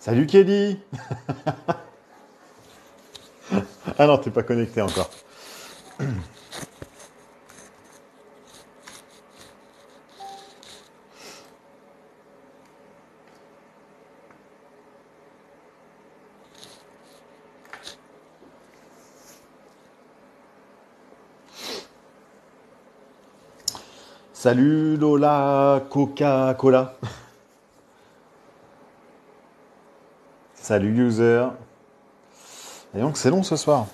Salut Kelly. Ah non, t'es pas connecté encore. Salut Lola Coca-Cola. Salut user. Et donc c'est long ce soir.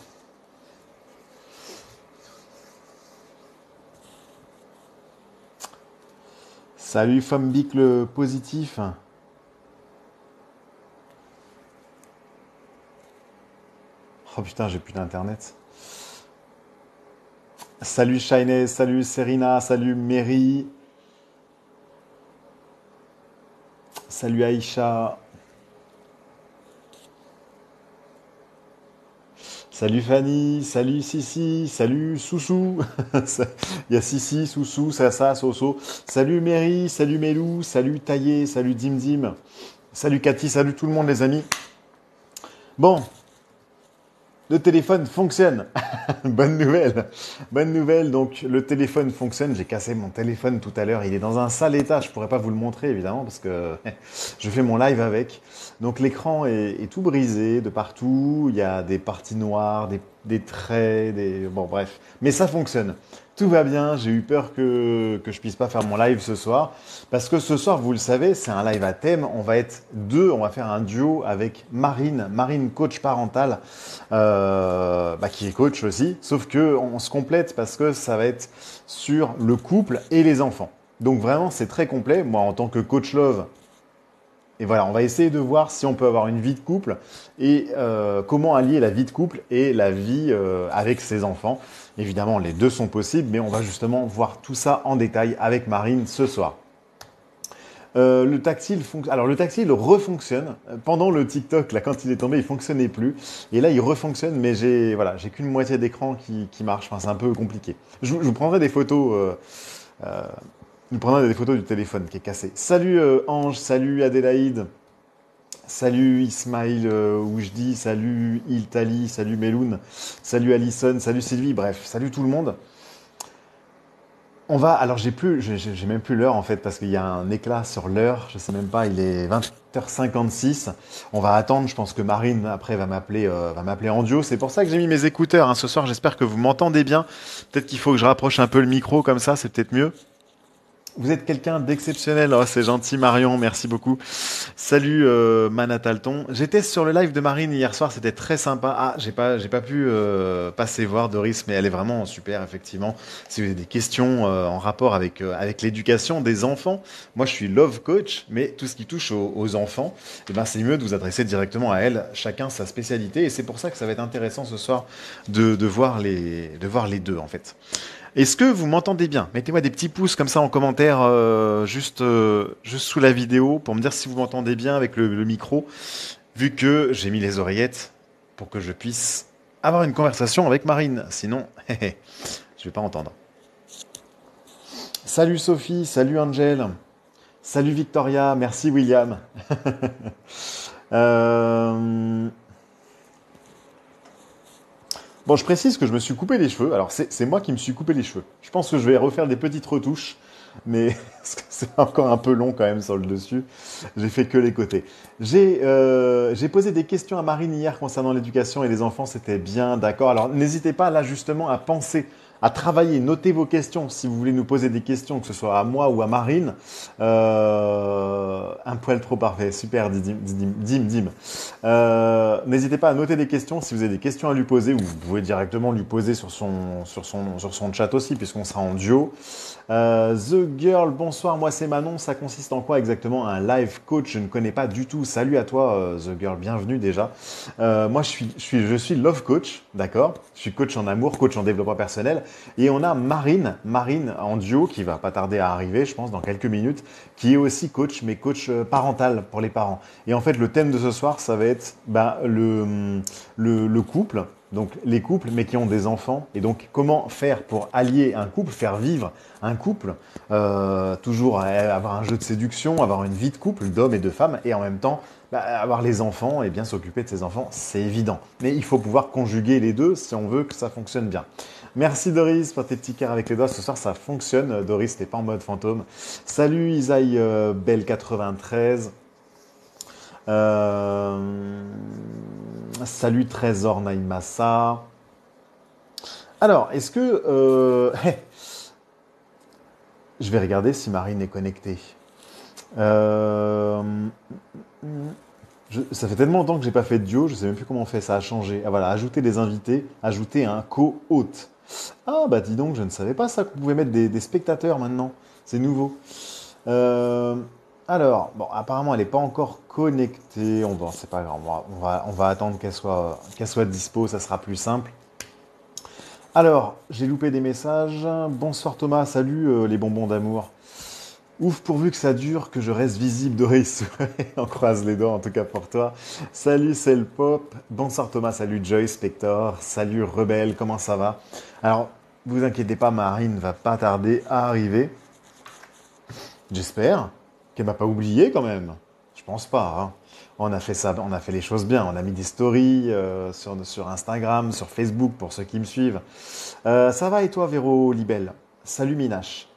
Salut Fambic le positif. Oh putain, j'ai plus d'internet. Salut Shiny, salut Serena, salut Mary, salut Aïcha, salut Fanny, salut Sissi, salut Soussou. Il y a Sissi, Soussou, Sasa, Soso. Salut Mary, salut Melou, salut Taillé, salut Dim Dim. Salut Cathy, salut tout le monde les amis. Bon, le téléphone fonctionne. Bonne nouvelle. Bonne nouvelle. Donc le téléphone fonctionne. J'ai cassé mon téléphone tout à l'heure. Il est dans un sale état. Je pourrais pas vous le montrer évidemment parce que je fais mon live avec. Donc l'écran est tout brisé de partout. Il y a des parties noires, des traits, bon bref. Mais ça fonctionne. Tout va bien. J'ai eu peur que je puisse pas faire mon live ce soir parce que ce soir, vous le savez, c'est un live à thème. On va être deux. On va faire un duo avec Marine coach parental qui est coach aussi, sauf que on se complète parce que ça va être sur le couple et les enfants. Donc vraiment, c'est très complet. Moi, en tant que coach love, et voilà, on va essayer de voir si on peut avoir une vie de couple et comment allier la vie de couple et la vie avec ses enfants. Évidemment, les deux sont possibles, mais on va justement voir tout ça en détail avec Marine ce soir. Alors le tactile refonctionne. Pendant le TikTok, là, quand il est tombé, il fonctionnait plus. Et là, il refonctionne, mais j'ai qu'une moitié d'écran qui marche. Enfin, c'est un peu compliqué. Je vous prendrai des photos. Je vous prendrai des photos du téléphone qui est cassé. Salut Ange, salut Adélaïde, salut Ismail Oujdi, salut Iltali, salut Meloun, salut Alison, salut Sylvie. Bref, salut tout le monde. Alors j'ai même plus l'heure en fait parce qu'il y a un éclat sur l'heure, je sais même pas, il est 20h56. On va attendre, je pense que Marine après va m'appeler en duo. C'est pour ça que j'ai mis mes écouteurs hein, ce soir. J'espère que vous m'entendez bien. Peut-être qu'il faut que je rapproche un peu le micro comme ça, c'est peut-être mieux. Vous êtes quelqu'un d'exceptionnel, oh, c'est gentil Marion, merci beaucoup. Salut Manatalton. J'étais sur le live de Marine hier soir, c'était très sympa. Ah, j'ai pas pu passer voir Doris, mais elle est vraiment super effectivement. Si vous avez des questions en rapport avec l'éducation des enfants, moi je suis love coach, mais tout ce qui touche aux enfants, eh ben c'est mieux de vous adresser directement à elle. Chacun sa spécialité, et c'est pour ça que ça va être intéressant ce soir de voir de voir les deux en fait. Est-ce que vous m'entendez bien? Mettez-moi des petits pouces comme ça en commentaire juste sous la vidéo pour me dire si vous m'entendez bien avec le micro, vu que j'ai mis les oreillettes pour que je puisse avoir une conversation avec Marine. Sinon, je vais pas entendre. Salut Sophie, salut Angel, salut Victoria, merci William. Euh, Bon, je précise que je me suis coupé les cheveux. Alors, c'est moi qui me suis coupé les cheveux. Je pense que je vais refaire des petites retouches, mais c'est encore un peu long quand même sur le dessus. J'ai fait que les côtés. J'ai posé des questions à Marine hier concernant l'éducation et les enfants. C'était bien, d'accord. Alors, n'hésitez pas là justement à penser, à travailler. Notez vos questions si vous voulez nous poser des questions, que ce soit à moi ou à Marine. Un poil trop parfait. Super, Dim. N'hésitez pas à noter des questions si vous avez des questions à lui poser ou vous pouvez directement lui poser sur son chat aussi puisqu'on sera en duo. The Girl, bonsoir, moi c'est Manon, ça consiste en quoi exactement un live coach? Je ne connais pas du tout. Salut à toi The Girl, bienvenue déjà. Moi je suis love coach, d'accord? Je suis coach en amour, coach en développement personnel et on a Marine en duo qui va pas tarder à arriver, je pense dans quelques minutes, qui est aussi coach mais coach parental pour les parents. Et en fait le thème de ce soir ça va être le couple, donc les couples, mais qui ont des enfants. Et donc, comment faire pour allier un couple, faire vivre un couple, toujours avoir un jeu de séduction, avoir une vie de couple, d'hommes et de femmes, et en même temps, avoir les enfants et bien s'occuper de ses enfants, c'est évident. Mais il faut pouvoir conjuguer les deux si on veut que ça fonctionne bien. Merci Doris pour tes petits cœurs avec les doigts. Ce soir, ça fonctionne. Doris, t'es pas en mode fantôme. Salut Isaïe Belle 93. Euh, Salut Trésor Naïmassa. Alors, est-ce que... je vais regarder si Marine est connectée. Euh, Ça fait tellement longtemps que j'ai pas fait de duo, je sais même plus comment on fait, ça a changé. Ah voilà, ajouter des invités, ajouter un co-hôte. Ah bah dis donc, je ne savais pas ça qu'on pouvait mettre des spectateurs maintenant. C'est nouveau. Euh, alors, bon, apparemment elle n'est pas encore connectée. C'est pas grave, on va attendre qu'elle soit dispo, ça sera plus simple. Alors, j'ai loupé des messages. Bonsoir Thomas, salut les bonbons d'amour. Ouf, pourvu que ça dure, que je reste visible, Doris. On croise les doigts, en tout cas pour toi. Salut, c'est le Pop. Bonsoir Thomas, salut Joy, Spector. Salut Rebelle, comment ça va? Alors, vous inquiétez pas, Marine va pas tarder à arriver. J'espère qu'elle m'a pas oublié quand même. Je pense pas, hein. On a fait ça, on a fait les choses bien. On a mis des stories sur Instagram, sur Facebook pour ceux qui me suivent. Ça va et toi, Véro Libelle? Salut Minache.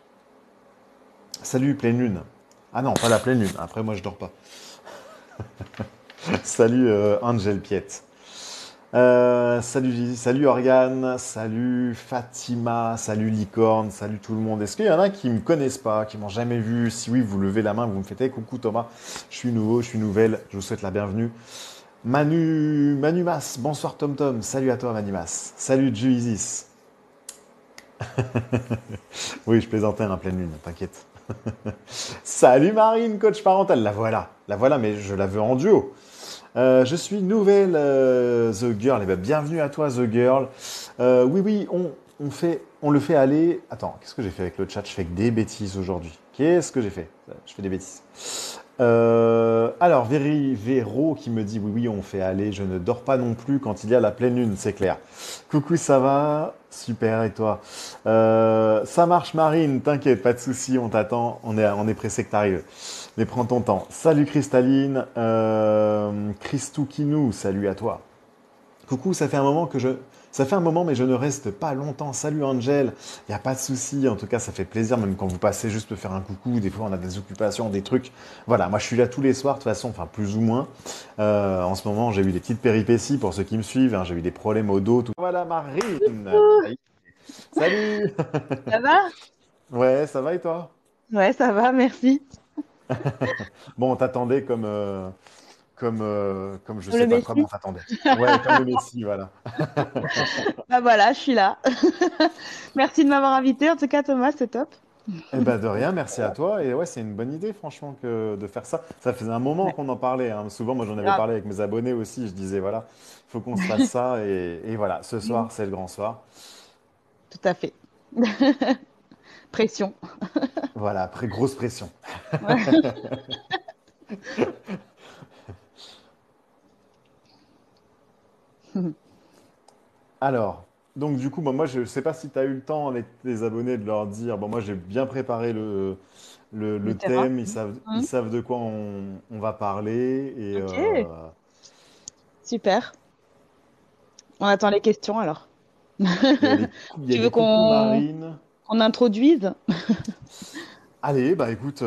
Salut pleine lune. Ah non, pas la pleine lune. Après, moi, je dors pas. Salut Angel Piette. Salut Gigi, salut Organe, salut Fatima, salut Licorne, salut tout le monde. Est-ce qu'il y en a qui me connaissent pas, qui m'ont jamais vu? Si oui, vous levez la main, vous me faites hey, coucou Thomas, je suis nouveau, je suis nouvelle, je vous souhaite la bienvenue. Manu Mas, bonsoir Tom Tom, salut à toi Manu Mas, salut Juisis. Oui, je plaisantais en pleine lune, t'inquiète. Salut Marine, coach parental, la voilà, mais je la veux en duo. Je suis nouvelle The Girl. Eh ben, bienvenue à toi The Girl. Oui, on le fait aller. Attends, qu'est-ce que j'ai fait avec le chat? Je fais que des bêtises aujourd'hui. Qu'est-ce que j'ai fait? Je fais des bêtises. Alors, Véro qui me dit oui, on fait aller. Je ne dors pas non plus quand il y a la pleine lune, c'est clair. Coucou, ça va? Super, et toi? Ça marche, Marine, t'inquiète, pas de souci, on t'attend. On est pressé que t'arrives. Mais prends ton temps. Salut Cristalline, Christoukinou, salut à toi. Coucou, ça fait un moment, mais je ne reste pas longtemps. Salut Angel, il n'y a pas de souci. En tout cas, ça fait plaisir, même quand vous passez juste me faire un coucou. Des fois, on a des occupations, des trucs. Voilà, moi, je suis là tous les soirs, de toute façon, enfin, plus ou moins. En ce moment, j'ai eu des petites péripéties pour ceux qui me suivent, hein. J'ai eu des problèmes au dos. Tout... Voilà, Marine. Salut. Ça va? Ouais, ça va et toi? Ouais, ça va, merci. Bon, on t'attendait comme je Le sais pas comment Messie? on t'attendait. Ouais, comme le Messi, voilà. Bah voilà, je suis là. Merci de m'avoir invité. En tout cas, Thomas, c'est top. Eh ben de rien, merci à toi. Et ouais, c'est une bonne idée, franchement, de faire ça. Ça faisait un moment Ouais, qu'on en parlait, hein. Souvent, moi, j'en avais grave. parlé avec mes abonnés aussi. Je disais, voilà, il faut qu'on se fasse ça. Et voilà, ce soir, Mm. c'est le grand soir. Tout à fait. Pression. Voilà, après, grosse pression. Ouais. Alors, donc du coup, moi, je ne sais pas si tu as eu le temps avec tes abonnés de leur dire, bon, moi, j'ai bien préparé Le le terrain. thème, ils Mm. savent de quoi on va parler. Et Ok, super. On attend les questions alors. il y a Tu veux des coucou qu'on Marine. qu'on introduise? Allez, bah écoute,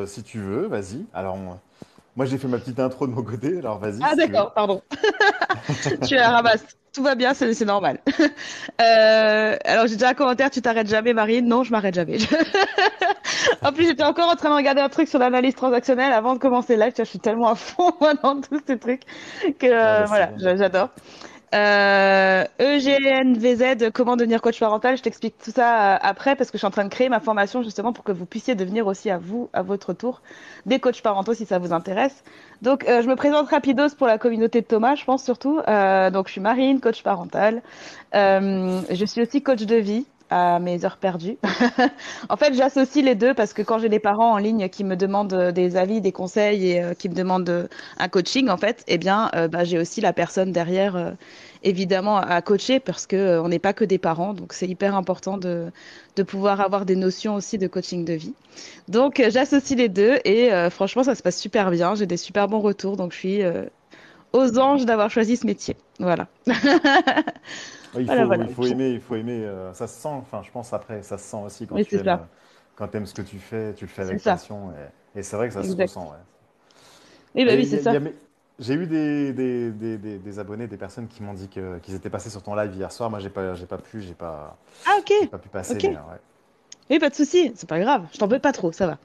si tu veux, vas-y. Alors, moi j'ai fait ma petite intro de mon côté, alors vas-y Ah si tu veux. d'accord, pardon. Tu es à la ramasse. Tout va bien, c'est normal. Alors j'ai déjà un commentaire, tu t'arrêtes jamais, Marine. Non, je m'arrête jamais. En plus, j'étais encore en train de regarder un truc sur l'analyse transactionnelle avant de commencer le live. Tu vois, je suis tellement à fond moi, dans tous ces trucs que Ah bah c'est voilà, bien. j'adore. EGNVZ, comment devenir coach parental, je t'explique tout ça après parce que je suis en train de créer ma formation justement pour que vous puissiez devenir aussi à vous, à votre tour, des coachs parentaux si ça vous intéresse. Donc, je me présente rapidos pour la communauté de Thomas, je pense surtout. Donc, je suis Marine, coach parental. Je suis aussi coach de vie. à mes heures perdues. En fait, j'associe les deux parce que quand j'ai des parents en ligne qui me demandent des avis, des conseils et qui me demandent un coaching, en fait, eh bien, bah, j'ai aussi la personne derrière, évidemment, à coacher parce que on n'est pas que des parents. Donc, c'est hyper important de pouvoir avoir des notions aussi de coaching de vie. Donc, j'associe les deux et franchement, ça se passe super bien. J'ai des super bons retours. Donc, je suis aux anges d'avoir choisi ce métier. Voilà. Ouais, Voilà, voilà. il faut aimer, ça se sent, enfin, je pense après, ça se sent aussi Oui, c'est ça. quand tu aimes ce que tu le fais C'est avec ça. passion, et c'est vrai que ça se Exact. ressent, ouais. Oui, bah Et oui, c'est ça. j'ai eu des abonnés, des personnes qui m'ont dit qu'ils étaient passés sur ton live hier soir. Moi, Ah, ok. j'ai pas pu passer, Ok. mais ouais. Oui, pas de souci. C'est pas grave. Je t'en veux pas trop. Ça va.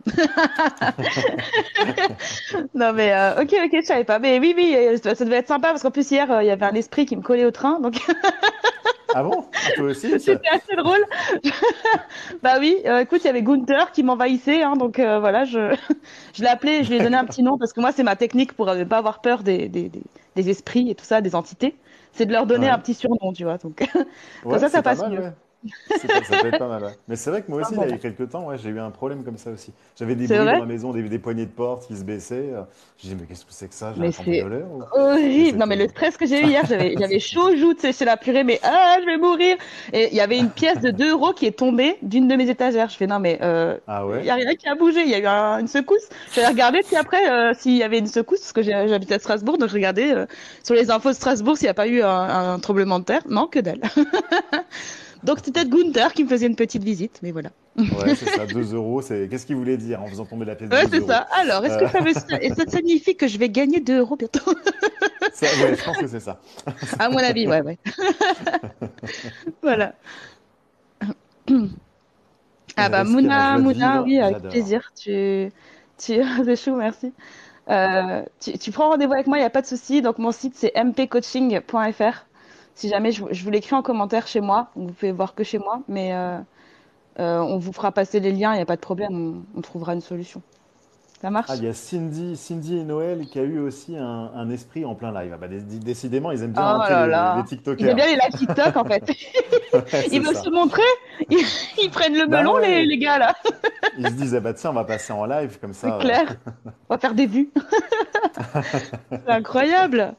Non, mais ok, ok, je savais pas. Mais oui, oui, ça devait être sympa parce qu'en plus, hier, il y avait un esprit qui me collait au train. Donc, Ah bon? Ah, toi aussi? c'était assez drôle. Bah oui, écoute, il y avait Gunther qui m'envahissait. Hein, donc, voilà, je l'ai appelé, je lui ai donné un petit nom parce que moi, c'est ma technique pour ne pas avoir peur des esprits et tout ça, des entités. C'est de leur donner un Ouais. petit surnom, tu vois. Donc, comme Ouais, ça c'est pas passe mal, mieux. ouais. Ça peut être pas mal, ouais. Mais c'est vrai que moi Ah, aussi, là, il y voilà. a quelques temps, ouais, j'ai eu un problème comme ça aussi. J'avais des C'est bruits dans vrai? ma maison, des poignées de porte qui se baissaient. Je dis, mais qu'est-ce que c'est que ça? J'ai un Mais c'est cambrioleur ou... Et horrible. Non, mais c'était... le stress que j'ai eu hier, j'avais chaud aux joues, tu sais, c'est la purée, mais je vais mourir. Et il y avait une pièce de 2 euros qui est tombée d'une de mes étagères. Je fais, non, mais Ah il y ouais? a rien qui a bougé. Il y a eu une secousse. J'allais regarder, puis après, s'il y avait une secousse, parce que j'habite à Strasbourg, donc je regardais sur les infos de Strasbourg s'il n'y a pas eu un tremblement de terre. Non, que dalle. Donc c'était Gunther qui me faisait une petite visite, mais voilà. Ouais, c'est ça, 2 euros, c'est... Qu'est-ce qu'il voulait dire en faisant tomber la pièce de Ouais, 2 c'est ça. euros? Alors, est-ce que Euh, ça signifie que je vais gagner 2 euros bientôt? ouais, je pense que c'est ça. À mon avis, ouais, ouais. Voilà. Ah Il bah risquait la Mouna, joie de Mouna, vivre, oui, avec j'adore. plaisir. C'est chou, merci. Tu prends rendez-vous avec moi, il n'y a pas de souci. Donc mon site c'est mpcoaching.fr. Si jamais je vous l'écris en commentaire chez moi, vous pouvez voir que chez moi, mais on vous fera passer les liens, il n'y a pas de problème, on trouvera une solution. Ça Ah, marche? il y a Cindy et Noël qui a eu aussi un esprit en plein live. Ah bah, décidément, ils aiment bien Oh hanter là les là. Ils aiment TikTokers. bien les live TikTok en fait. Ouais, Ils c'est veulent se ça. montrer, ils, ils prennent le Bah melon ouais, les gars là. ils se disent, ah bah tiens, on va passer en live comme C'est ça. clair. On va faire des vues. C'est incroyable.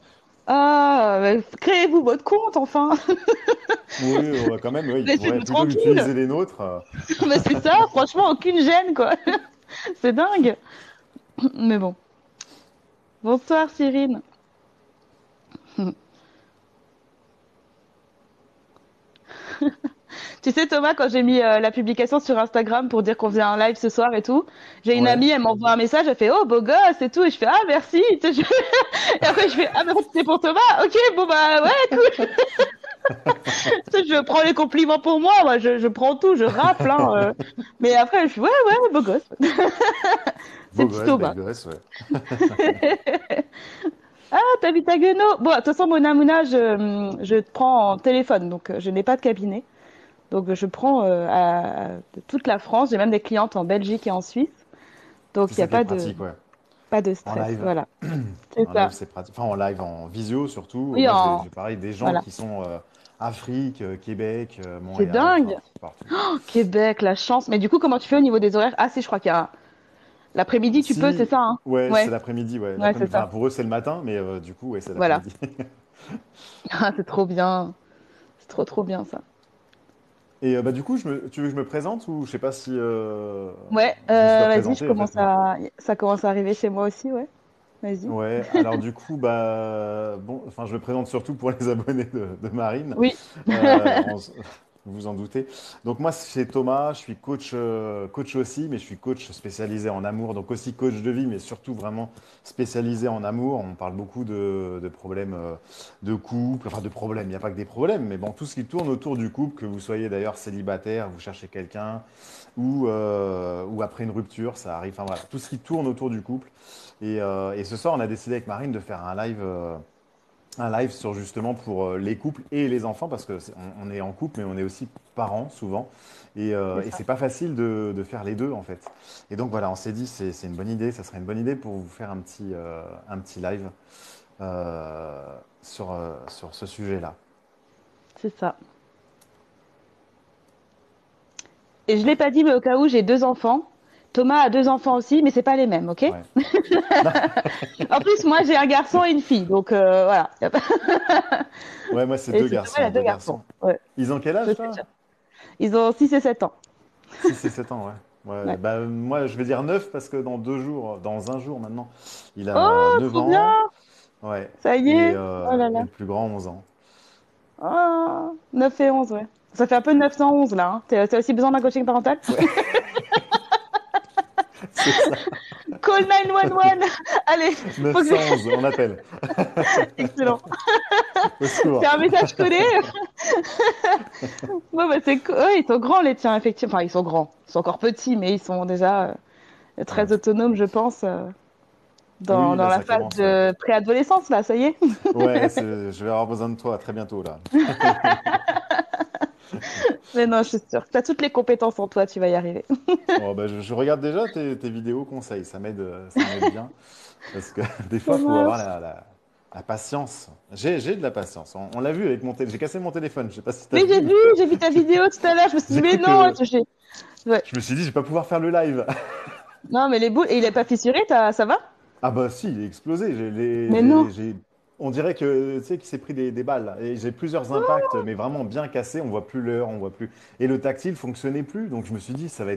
Ah, créez-vous votre compte enfin. Oui, on va quand même, ouais, ils pourraient, Laissez-nous plutôt tranquille. qu'utiliser les nôtres. Mais c'est ça, franchement, aucune gêne, quoi. C'est dingue. Mais bon. Bonsoir, Cyrine. Tu sais, Thomas, quand j'ai mis la publication sur Instagram pour dire qu'on faisait un live ce soir et tout, j'ai une Ouais. amie, elle m'envoie un message, elle fait «Oh, beau gosse» et tout, et je fais «Ah, merci». Tu sais, et après, je fais «Ah, mais c'est pour Thomas. Ok, bon, bah, ouais, cool». Tu sais, je prends les compliments pour moi, je prends tout, je rafle, hein. Mais après, je fais «Ouais, ouais, ouais, beau gosse». C'est Beau petit gosse, belle Thomas. gosse, ouais. Ah, t'habites à Guénot. Bon, de toute façon, Mona Mouna, je te prends en téléphone, donc je n'ai pas de cabinet. Donc je prends de toute la France. J'ai même des clientes en Belgique et en Suisse. C'est Donc il n'y ça a qui est pratique, ouais. pas de En stress. live. Voilà, c'est En live, ça. c'est pratique. Enfin, en live, en visio surtout. Oui, Moi, j'ai pareil des gens voilà. qui sont Afrique, Québec, C'est Montréal, dingue. partout, partout. Oh, Québec, la chance. Mais du coup, comment tu fais au niveau des horaires? Ah si, je crois qu'il y a l'après-midi, tu peux, c'est Si, ça, hein? ouais, c'est Ouais, l'après-midi, ouais. ouais, c'est L'après-midi. ça. Enfin, pour eux, c'est le matin, mais du coup, ouais, c'est Voilà. l'après-midi. Ah, c'est trop bien. C'est trop, trop bien, ça. Et bah, du coup, tu veux que je me présente ou je sais pas si. Ouais, Juste te vas-y, présenter, en fait. ça commence à arriver chez moi aussi, ouais. Vas-y. Ouais, alors du coup, bah, bon, enfin, je me présente surtout pour les abonnés de Marine. Oui. Euh, on s- vous vous en doutez. Donc moi, c'est Thomas, je suis coach aussi, mais je suis coach spécialisé en amour, donc aussi coach de vie, mais surtout vraiment spécialisé en amour. On parle beaucoup de problèmes de couple, enfin de problèmes, il n'y a pas que des problèmes, mais bon, tout ce qui tourne autour du couple, que vous soyez d'ailleurs célibataire, vous cherchez quelqu'un, ou après une rupture, ça arrive, enfin voilà, tout ce qui tourne autour du couple. Et ce soir, on a décidé avec Marine de faire un live sur justement pour les couples et les enfants, parce que on est en couple, mais on est aussi parents souvent. C'est Et ça. c'est pas facile de faire les deux en fait. Et donc voilà, on s'est dit c'est une bonne idée, ça serait une bonne idée pour vous faire un petit live sur ce sujet-là. C'est ça. Et je l'ai pas dit, mais au cas où, j'ai 2 enfants. Thomas a 2 enfants aussi, mais c'est pas les mêmes, ok? Ouais. Non. En plus, moi, j'ai un garçon et une fille, donc voilà. Ouais, moi, c'est Et deux Thomas, il a garçons, deux deux garçons. garçons. Ouais, Ils ont quel âge, ça c'est toi? déjà. Ils ont 6 et 7 ans. 6 et 7 ans, ouais. Ouais, Ouais. bah, moi, je vais dire 9 parce que dans 2 jours, dans un jour maintenant, il a Oh, 9 trop ans. bien! Ouais. Ça y Et, est! Oh là et là. le plus grand, 11 ans. Oh, 9 et 11, ouais. Ça fait un peu 911 là. Hein. T'as aussi besoin d'un coaching parental? Ouais, c'est ça. Call 911! Allez, faut que je... 911, on appelle. Excellent. Au C'est secours. un message codé. Bon, bah, c'est cool. Ouais, ils sont grands, les tiens, effectivement. Enfin, ils sont grands. Ils sont encore petits, mais ils sont déjà Ouais. très autonomes, je pense, Oui, dans là, la ça phase commence, ouais. de préadolescence, là, ça y est. Ouais, je vais avoir besoin de toi très bientôt, là. Mais non, je suis sûre. Tu as toutes les compétences en toi, tu vas y arriver. Oh, bah, je regarde déjà tes vidéos conseils, ça m'aide bien. Parce que des Ça fois, il faut avoir marche. la patience. J'ai de la patience. On l'a vu avec mon téléphone. J'ai cassé mon téléphone. Je sais pas si tu as Mais vu, mais j'ai vu ta vidéo tout à l'heure. Je me suis dit, j'ai mais cru non. que. Ouais. Je me suis dit, je vais pas pouvoir faire le live. Non, mais les boules, et il est pas fissuré, ça va? Ah bah si, il est explosé. Mais non. On dirait que tu sais qu'il s'est pris des balles. Et j'ai plusieurs impacts, mais vraiment bien cassés. On voit plus l'heure, on voit plus. Et le tactile fonctionnait plus. Donc je me suis dit, Ah ça bah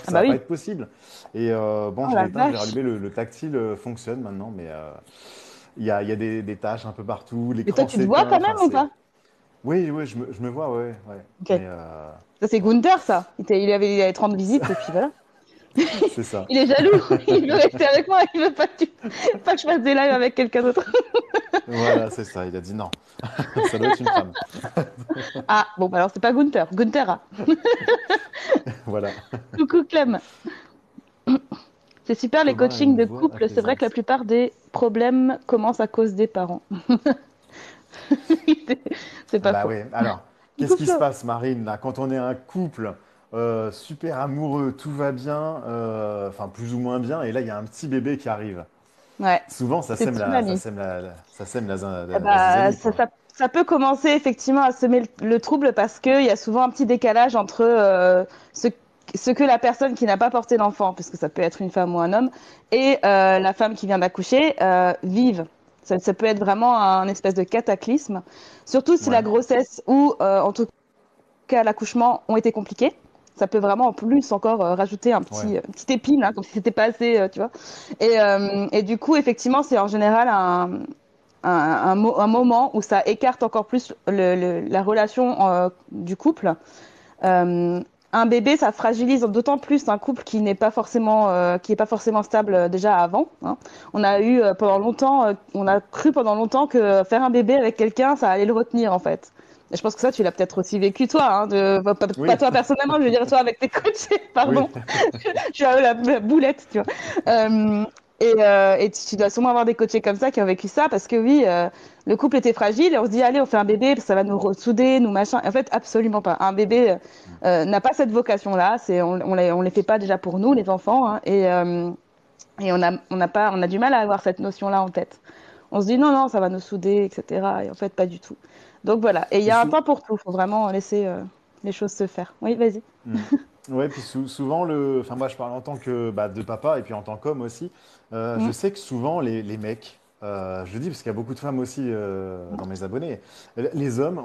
va pas oui. être possible. Et bon, Oh je l'ai la éteint, je l'ai vache. rallumé. Le tactile fonctionne maintenant, mais il y a des taches un peu partout. Mais toi, L'écran tu te vois s'éteint. quand Enfin, même ou c'est. pas? Oui, oui, je me vois, ouais, ouais. Ok. Mais Ça, c'est Gunther, ça. Il avait 30 visites, et puis voilà. c'est ça. Il est jaloux. Il veut rester avec moi. Il veut pas que je fasse des lives avec quelqu'un d'autre. Voilà, c'est ça. Il a dit non. Ça doit être une femme. Ah, bon, bah alors c'est pas Gunther. Gunther, ah. Voilà. Coucou Clem. C'est super les Thomas a coachings une de voix couple. C'est vrai que la apaisante. plupart des problèmes commencent à cause des parents. C'est pas Bah faux. oui. Alors, qu'est-ce Coucou qui se Flo. passe, Marine, là, quand on est un couple super amoureux, tout va bien, enfin plus ou moins bien, et là, il y a un petit bébé qui arrive. Ouais, Souvent, c'est tsunami. ça sème Eh la bah, zizanie, quoi. ça peut commencer effectivement à semer le trouble parce qu'il y a souvent un petit décalage entre ce que la personne qui n'a pas porté l'enfant, puisque ça peut être une femme ou un homme, et la femme qui vient d'accoucher vivent. Ça peut être vraiment un espèce de cataclysme, surtout si la Ouais, grossesse ou en tout cas l'accouchement ont été compliqués. Ça peut vraiment en plus encore rajouter ouais. une petite épine, hein, comme si c'était pas assez, tu vois. Et du coup, effectivement, c'est en général un moment où ça écarte encore plus la relation du couple. Euh, un bébé, ça fragilise d'autant plus un couple qui est pas forcément stable déjà avant. Hein. On a eu pendant longtemps, on a cru pendant longtemps que faire un bébé avec quelqu'un, ça allait le retenir en fait. Et je pense que ça, tu l'as peut-être aussi vécu toi, hein, pas Oui, toi personnellement, je veux dire toi avec tes coachs, oui, pardon. Je suis la boulette, tu vois. Et tu dois sûrement avoir des coachés comme ça qui ont vécu ça parce que oui, le couple était fragile et on se dit allez, on fait un bébé, ça va nous ressouder, nous machin. En fait, absolument pas. Un bébé n'a pas cette vocation-là. On les fait pas déjà pour nous, les enfants, hein, et on a du mal à avoir cette notion-là en tête. On se dit non, non, ça va nous souder, etc. Et en fait, pas du tout. Donc voilà. Et il y puis a un temps pour tout. Il faut vraiment laisser les choses se faire. Oui, vas-y. hmm. Ouais, puis souvent, enfin moi je parle en tant que bah, de papa et puis en tant qu'homme aussi, je Mm. sais que souvent les mecs, je le dis parce qu'il y a beaucoup de femmes aussi dans mes abonnés, les hommes,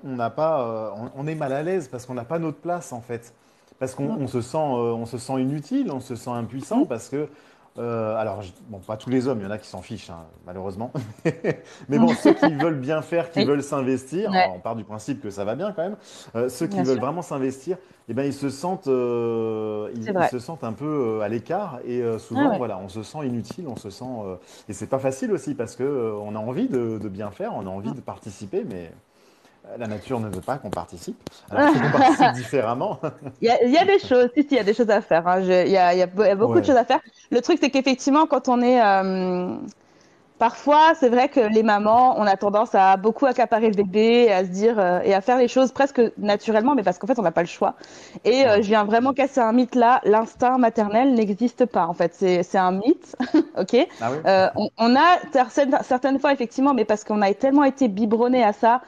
on n'a pas, on est mal à l'aise parce qu'on n'a pas notre place en fait, parce Mm. on se sent inutile, on se sent impuissant Mm. parce que, alors bon, pas tous les hommes, il y en a qui s'en fichent hein, malheureusement, mais bon, Mm. ceux qui veulent bien faire, qui Oui, veulent s'investir, ouais, on part du principe que ça va bien quand même, ceux qui bien veulent sûr. vraiment s'investir eh ben, C'est ils vrai. se sentent un peu à l'écart et Ah souvent, ouais. voilà, on se sent inutile, on se sent et c'est pas facile aussi parce que on a envie de bien faire, on a envie de participer, mais la nature ne veut pas qu'on participe. Alors, il faut qu'on participe différemment. Il y a des choses, si, il y a des choses à faire. Hein. Il y a beaucoup de Ouais, choses à faire. Le truc, c'est qu'effectivement, Parfois, c'est vrai que les mamans, on a tendance à beaucoup accaparer le bébé, à se dire et à faire les choses presque naturellement, mais parce qu'en fait, on n'a pas le choix. Et Ouais. je viens vraiment casser un mythe là. L'instinct maternel n'existe pas. En fait, c'est un mythe, ok. Ah oui? On a certaines fois effectivement, mais parce qu'on a tellement été biberonné à ça.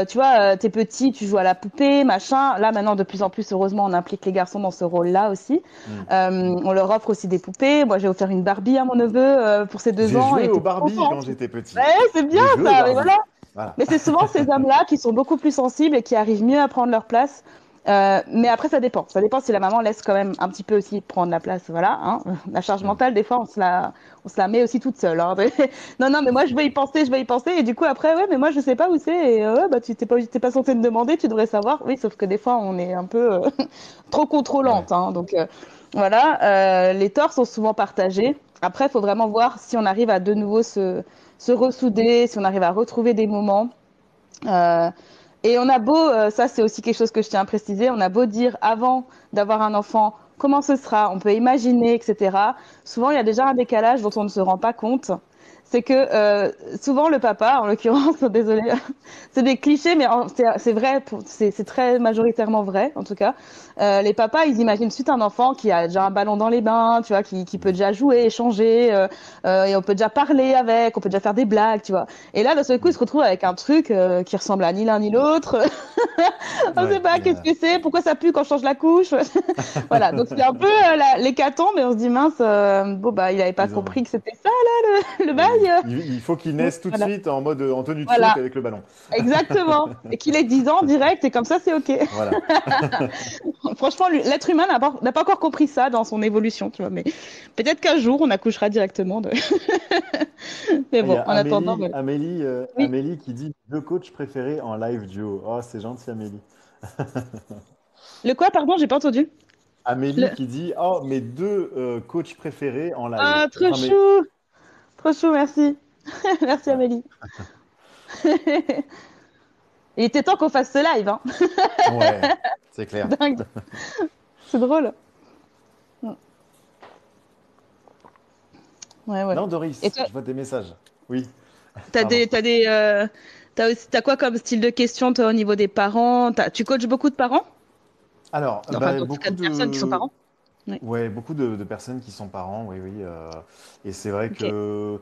Tu vois, t'es petit, tu joues à la poupée, machin. Là, maintenant, de plus en plus, heureusement, on implique les garçons dans ce rôle-là aussi. Hmm. On leur offre aussi des poupées. Moi, j'ai offert une Barbie à mon neveu pour ses deux J'ai ans. Il joué au était trop Barbie content. quand j'étais Ouais, petit. c'est bien J'ai joué au ça, mais Barbie. voilà. Voilà. Mais c'est souvent ces hommes-là qui sont beaucoup plus sensibles et qui arrivent mieux à prendre leur place. Mais après, ça dépend. Ça dépend si la maman laisse quand même un petit peu aussi prendre la place. Voilà, hein. La charge Hmm. mentale, des fois, on se la met aussi toute seule, hein. Non, non, mais moi, je vais y penser, je vais y penser. Et du coup, après, ouais, mais moi, je sais pas où c'est. Et ouais, bah, tu t'es pas censé me demander, tu devrais savoir. Oui, sauf que des fois, on est un peu trop Ouais. contrôlante, hein. Donc, voilà, les torts sont souvent partagés. Après, il faut vraiment voir si on arrive à de nouveau se ressouder, si on arrive à retrouver des moments. Euh, et on a beau, ça c'est aussi quelque chose que je tiens à préciser, on a beau dire avant d'avoir un enfant comment ce sera, on peut imaginer, etc. Souvent il y a déjà un décalage dont on ne se rend pas compte. C'est que souvent le papa, en l'occurrence, désolé, c'est des clichés, mais c'est vrai, c'est très majoritairement vrai en tout cas. Les papas, ils imaginent suite un enfant qui a déjà un ballon dans les bains, tu vois, qui peut déjà jouer, échanger, et on peut déjà parler avec, on peut déjà faire des blagues, tu vois. Et là, d'un seul coup, Hmm. il se retrouve avec un truc qui ressemble à ni l'un ni l'autre. On sait Ouais. pas qu'est-ce que c'est, pourquoi ça pue quand je change la couche. Voilà, donc c'est un peu l'hécatombe, mais on se dit mince, bon bah il avait pas Ils ont... compris que c'était ça là le Oui. bail. Il faut qu'ils Donc, naissent tout de voilà, suite en mode en tenue de foot voilà, avec le ballon. exactement. Et qu'il ait 10 ans direct, et comme ça c'est ok. Voilà. Franchement, l'être humain n'a pas encore compris ça dans son évolution, tu vois. Mais peut-être qu'un jour on accouchera directement de. Mais Il y bon, a en attendant, voilà. Oui. Amélie qui dit deux coachs préférés en live duo. Oh, c'est gentil, Amélie. Le quoi, pardon, j'ai pas entendu. Le... Amélie qui dit oh, mes deux coachs préférés en live. Ah, trop Enfin, mais chou, trop chou, merci. Merci ouais, Amélie. Il était temps qu'on fasse ce live, hein. ouais, c'est C'est clair. dingue, c'est drôle. Ouais, ouais. Non, Et Doris, toi, je vois tes messages. Oui, t'as pardon. t'as quoi comme style de question, toi, au niveau des parents? Tu coaches beaucoup de parents? Alors, Enfin, en bah, tout cas, de personnes qui sont parents? Oui. ouais, beaucoup de personnes qui sont parents, oui, oui. Et c'est vrai Ok. que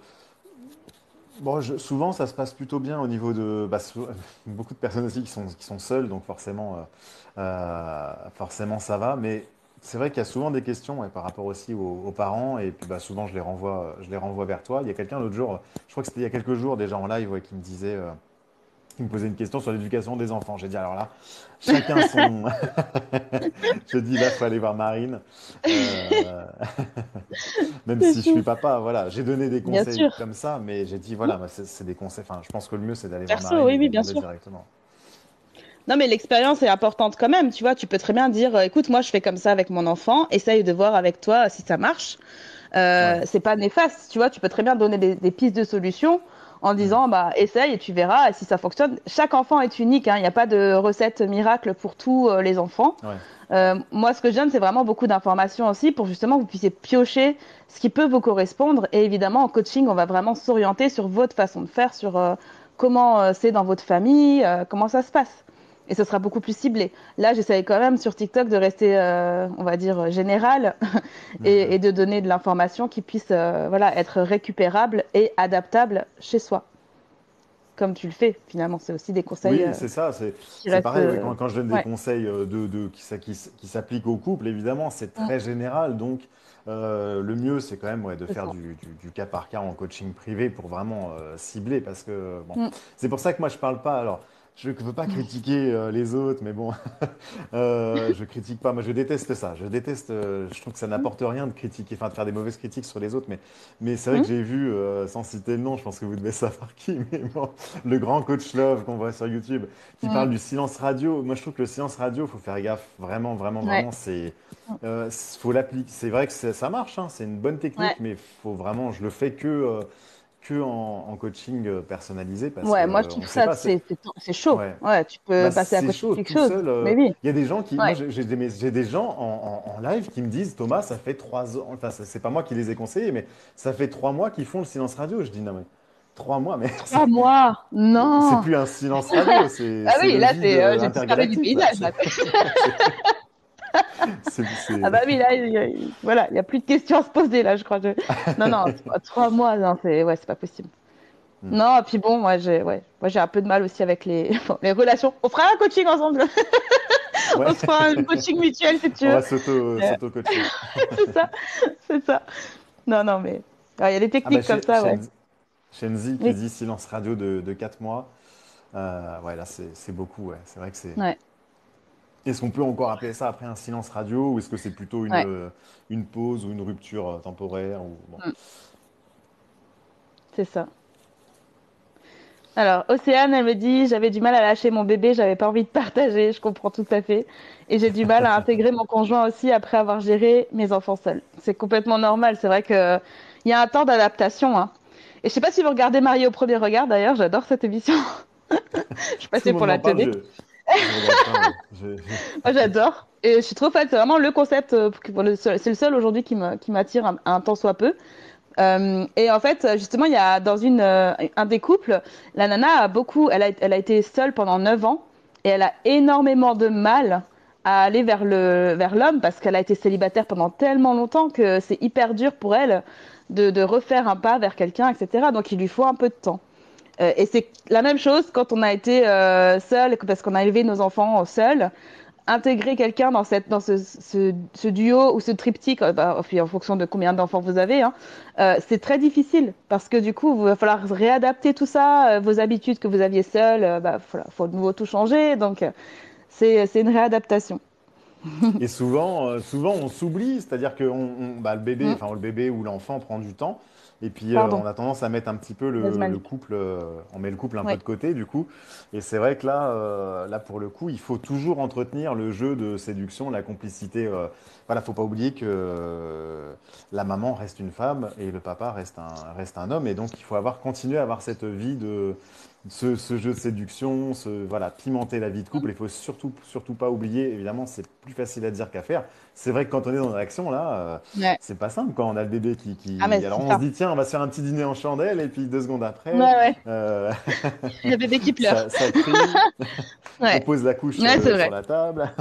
bon, souvent, ça se passe plutôt bien au niveau de beaucoup de personnes aussi qui sont seules, donc forcément, forcément ça va. Mais c'est vrai qu'il y a souvent des questions ouais, par rapport aussi aux parents, et puis bah, souvent je les renvoie vers toi. Il y a quelqu'un l'autre jour, je crois que c'était il y a quelques jours déjà en live, ouais, qui me disait, qui me posait une question sur l'éducation des enfants. J'ai dit alors là, chacun son. Je dis là, faut aller voir Marine. Euh, Même C'est si je suis chou. papa, voilà, j'ai donné des Bien conseils sûr. comme ça, mais j'ai dit, Hmm. voilà, moi, c'est des conseils. Enfin, je pense que le mieux, c'est d'aller voir Perso, Marine et oui, de lui oui, bien demander sûr. directement. Non, mais l'expérience est importante quand même. Tu vois, tu peux très bien dire, écoute, moi, je fais comme ça avec mon enfant. Essaye de voir avec toi si ça marche. Ouais. C'est pas néfaste, tu vois. Tu peux très bien donner des pistes de solutions en Mm. disant, bah, essaye et tu verras. Et si ça fonctionne, chaque enfant est unique, hein. Il n'y a pas de recette miracle pour tous les enfants. Ouais. Moi, ce que je donne, c'est vraiment beaucoup d'informations aussi pour justement que vous puissiez piocher ce qui peut vous correspondre. Et évidemment, en coaching, on va vraiment s'orienter sur votre façon de faire, sur comment c'est dans votre famille, comment ça se passe. Et ce sera beaucoup plus ciblé. Là, j'essaye quand même sur TikTok de rester, on va dire, général Mhm. et de donner de l'information qui puisse voilà, être récupérable et adaptable chez soi, comme tu le fais. Finalement, c'est aussi des conseils Oui, c'est ça, qui c'est restent. pareil. Ouais, quand je donne des Ouais. conseils qui s'appliquent au couple, évidemment, c'est Mm, très général. Donc, le mieux, c'est quand même ouais, de c'est faire ça. du cas par cas en coaching privé pour vraiment cibler. Parce que, bon, Mm. c'est pour ça que moi, je parle pas. Alors, je ne veux pas critiquer les autres, mais bon, je critique pas. Moi, je déteste ça. Je déteste, je trouve que ça Mm. n'apporte rien de critiquer, enfin, de faire des mauvaises critiques sur les autres. Mais c'est vrai que Mm. j'ai vu, sans citer le nom, je pense que vous devez savoir qui, mais bon le grand coach Love qu'on voit sur YouTube, qui parle Mm. du silence radio. Moi, je trouve que le silence radio, faut faire gaffe. Vraiment, vraiment, Ouais. vraiment, Mm. faut l'appliquer. C'est vrai que ça marche, hein, c'est une bonne Ouais. technique, mais faut vraiment, je le fais que en coaching personnalisé parce que Ouais, moi je on trouve ne sait ça pas. c'est chaud. Ouais. Ouais, tu peux Bah, passer à c'est côté de chaud quelque tout chose. seul. Mais oui. Il y a des gens qui, moi, Ouais. j'ai des gens en live qui me disent, Thomas, ça fait 3 ans. Enfin, c'est pas moi qui les ai conseillés, mais ça fait 3 mois qu'ils font le silence radio. Je dis non mais. 3 mois, mais 3 mois? c'est Non. plus un silence radio, Ah c'est oui, le là, vide j'ai disparu du intergalactique, là. paysage, là. Ah C'est- bah oui, là, voilà, il n'y a plus de questions à se poser, là, je crois. Non, non, 3 mois, non, ouais, c'est pas possible. Hmm. Non, et puis bon, moi, j'ai un peu de mal aussi avec bon, les relations. On fera un coaching ensemble. Ouais, On se fera un coaching mutuel, si tu on veux. va Euh, s'auto-coacher. c'est ça, c'est ça. Non, non, mais il y a des Ah bah techniques comme ça, ouais. Shenzi qui Oui, dit silence radio de 4 mois. Ouais, là, c'est beaucoup, ouais. C'est vrai que c'est. ouais, Est-ce qu'on peut encore appeler ça après un silence radio ou est-ce que c'est plutôt ouais. une pause ou une rupture temporaire ou... bon. Mm, c'est ça. Alors, Océane, elle me dit, j'avais du mal à lâcher mon bébé, j'avais pas envie de partager, je comprends tout à fait. Et j'ai du mal à intégrer mon conjoint aussi après avoir géré mes enfants seuls. C'est complètement normal, c'est vrai que il y a un temps d'adaptation, hein. Et je sais pas si vous regardez Mariée au premier regard, d'ailleurs, j'adore cette émission. Je suis Tout le passée pour monde la m'en parle, télé. je regarde pas, mais Moi, j'adore. Et je suis trop fan, c'est vraiment le concept, c'est le seul aujourd'hui qui m'attire un tant soit peu. Et en fait, justement, il y a dans un des couples, la nana elle a été seule pendant 9 ans et elle a énormément de mal à aller vers l'homme parce qu'elle a été célibataire pendant tellement longtemps que c'est hyper dur pour elle de refaire un pas vers quelqu'un, etc. Donc il lui faut un peu de temps. Et c'est la même chose quand on a été seul, parce qu'on a élevé nos enfants seuls intégrer quelqu'un dans ce duo ou ce triptyque, en fonction de combien d'enfants vous avez, hein, c'est très difficile parce que du coup, il va falloir réadapter tout ça, vos habitudes que vous aviez seul, voilà, faut de nouveau tout changer. Donc, c'est une réadaptation. Et souvent on s'oublie, c'est-à-dire que bah, Mm. le bébé ou l'enfant prend du temps, et puis Pardon, on a tendance à mettre un petit peu vas-y, le Malik. couple, on met le couple un peu Oui, de côté du coup. Et c'est vrai que là pour le coup, il faut toujours entretenir le jeu de séduction, la complicité. Voilà, faut pas oublier que la maman reste une femme et le papa reste un homme, et donc il faut continuer à avoir cette vie de ce jeu de séduction, voilà, pimenter la vie de couple. Il faut surtout pas oublier, évidemment, c'est plus facile à dire qu'à faire. C'est vrai que quand on est dans l'action, là, ouais. c'est pas simple quand on a le bébé Ah, mais Alors c'est on se ça. dit, tiens, on va se faire un petit dîner en chandelle, et puis 2 secondes Ouais, après, ouais. euh, Le bébé qui pleure. ça crie, on Ouais, pose la couche ouais, c'est sur vrai. la table.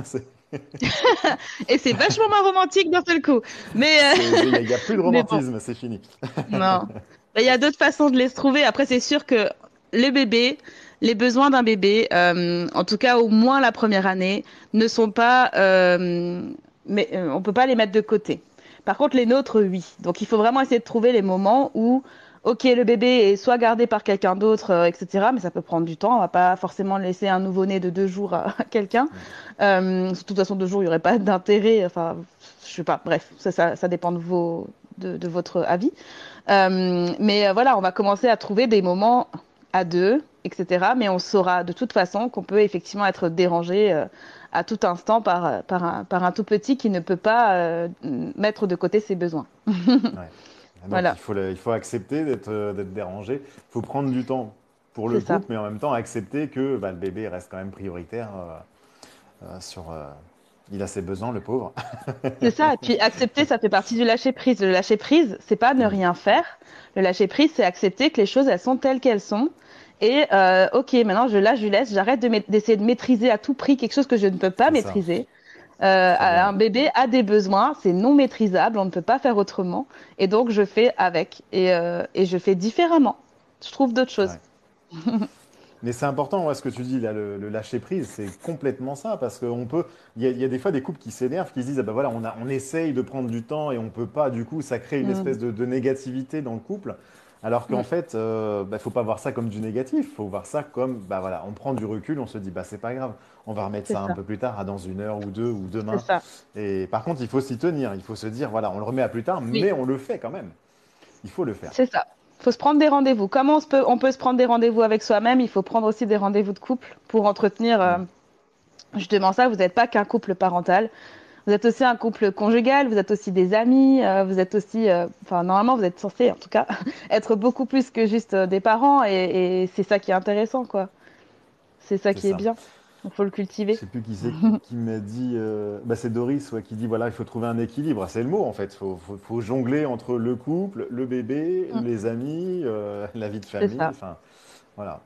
Et c'est vachement moins romantique d'un seul coup. Mais, Il y a plus de mais bon. romantisme, c'est fini. Non. Il y a d'autres façons de les trouver. Après, c'est sûr que les bébés, les besoins d'un bébé, en tout cas au moins la première année, ne sont pas, mais on peut pas les mettre de côté. Par contre, les nôtres, oui. Donc, il faut vraiment essayer de trouver les moments où, ok, le bébé est soit gardé par quelqu'un d'autre, etc. Mais ça peut prendre du temps. On va pas forcément laisser un nouveau-né de 2 jours à quelqu'un. De toute façon, 2 jours, il y aurait pas d'intérêt. Enfin, je sais pas. Bref, ça dépend de votre avis. Mais voilà, on va commencer à trouver des moments à deux, etc. Mais on saura de toute façon qu'on peut effectivement être dérangé à tout instant par un tout petit qui ne peut pas mettre de côté ses besoins. Ouais. Donc Voilà, il faut accepter d'être dérangé. Il faut prendre du temps pour c'est le ça. couple, mais en même temps accepter que bah, le bébé reste quand même prioritaire sur. Il a ses besoins, le pauvre. C'est ça. Et puis accepter, ça fait partie du lâcher prise. Le lâcher prise, c'est pas ne Mm. rien faire. Le lâcher prise, c'est accepter que les choses, elles sont telles qu'elles sont. Et ok, maintenant je lâche, je laisse, j'arrête d'essayer de maîtriser à tout prix quelque chose que je ne peux pas C'est ça. maîtriser. Très Un bien. bébé a des besoins, c'est non maîtrisable, on ne peut pas faire autrement. Et donc, je fais avec et je fais différemment. Je trouve d'autres choses. Ouais. Mais c'est important, ouais, ce que tu dis là, le lâcher prise, c'est complètement ça, parce qu'on peut, il y a des fois des couples qui s'énervent, qui se disent, ah ben voilà, on essaye de prendre du temps et on peut pas, du coup, ça crée une Mm, espèce de négativité dans le couple, alors qu'en mm, fait, bah, faut pas voir ça comme du négatif, faut voir ça comme, bah voilà, on prend du recul, on se dit, bah c'est pas grave, on va remettre c'est ça un ça, peu plus tard, dans 1 heure ou deux ou c'est demain. ça. Et par contre, il faut s'y tenir, il faut se dire, voilà, on le remet à plus tard, Oui, mais on le fait quand même. Il faut le faire. c'est ça. Faut se prendre des rendez-vous. Comment on peut se prendre des rendez-vous avec soi-même, il faut prendre aussi des rendez-vous de couple pour entretenir Mm. justement ça. Vous n'êtes pas qu'un couple parental. Vous êtes aussi un couple conjugal, vous êtes aussi des amis, vous êtes aussi, enfin normalement vous êtes censé en tout cas être beaucoup plus que juste des parents et c'est ça qui est intéressant quoi. C'est ça C'est qui est ça. bien. Il faut le Je cultiver. sais plus qui c'est qui m'a dit, bah c'est Doris ouais, qui dit voilà, il faut trouver un équilibre. C'est le mot en fait. Faut jongler entre le couple, le bébé, Mm. les amis, la vie de C'est famille. ça, Enfin, voilà.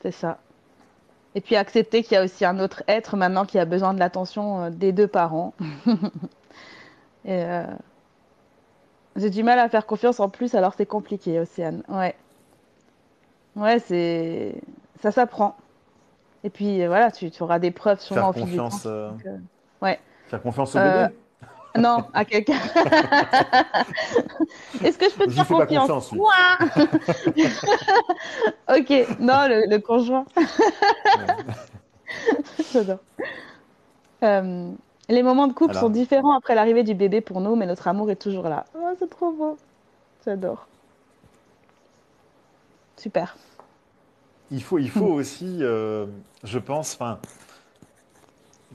c'est ça. Et puis accepter qu'il y a aussi un autre être maintenant qui a besoin de l'attention des deux parents. Et j'ai du mal à faire confiance en plus, alors c'est compliqué, Océane. Ouais, ouais, ça s'apprend. Et puis voilà, tu auras des preuves sûrement Faire au fil du temps confiance, qui font que. Ouais. faire confiance au Euh, bébé. non, à quelqu'un. Est-ce que je peux te Je lui faire fais pas confiance? confiance lui. Ouah. Ok, non, le conjoint. Ouais. J'adore. Euh, les moments de couple sont Alors, différents après l'arrivée du bébé pour nous, mais notre amour est toujours là. Oh, c'est trop beau. J'adore. Super. il faut aussi, je pense, enfin,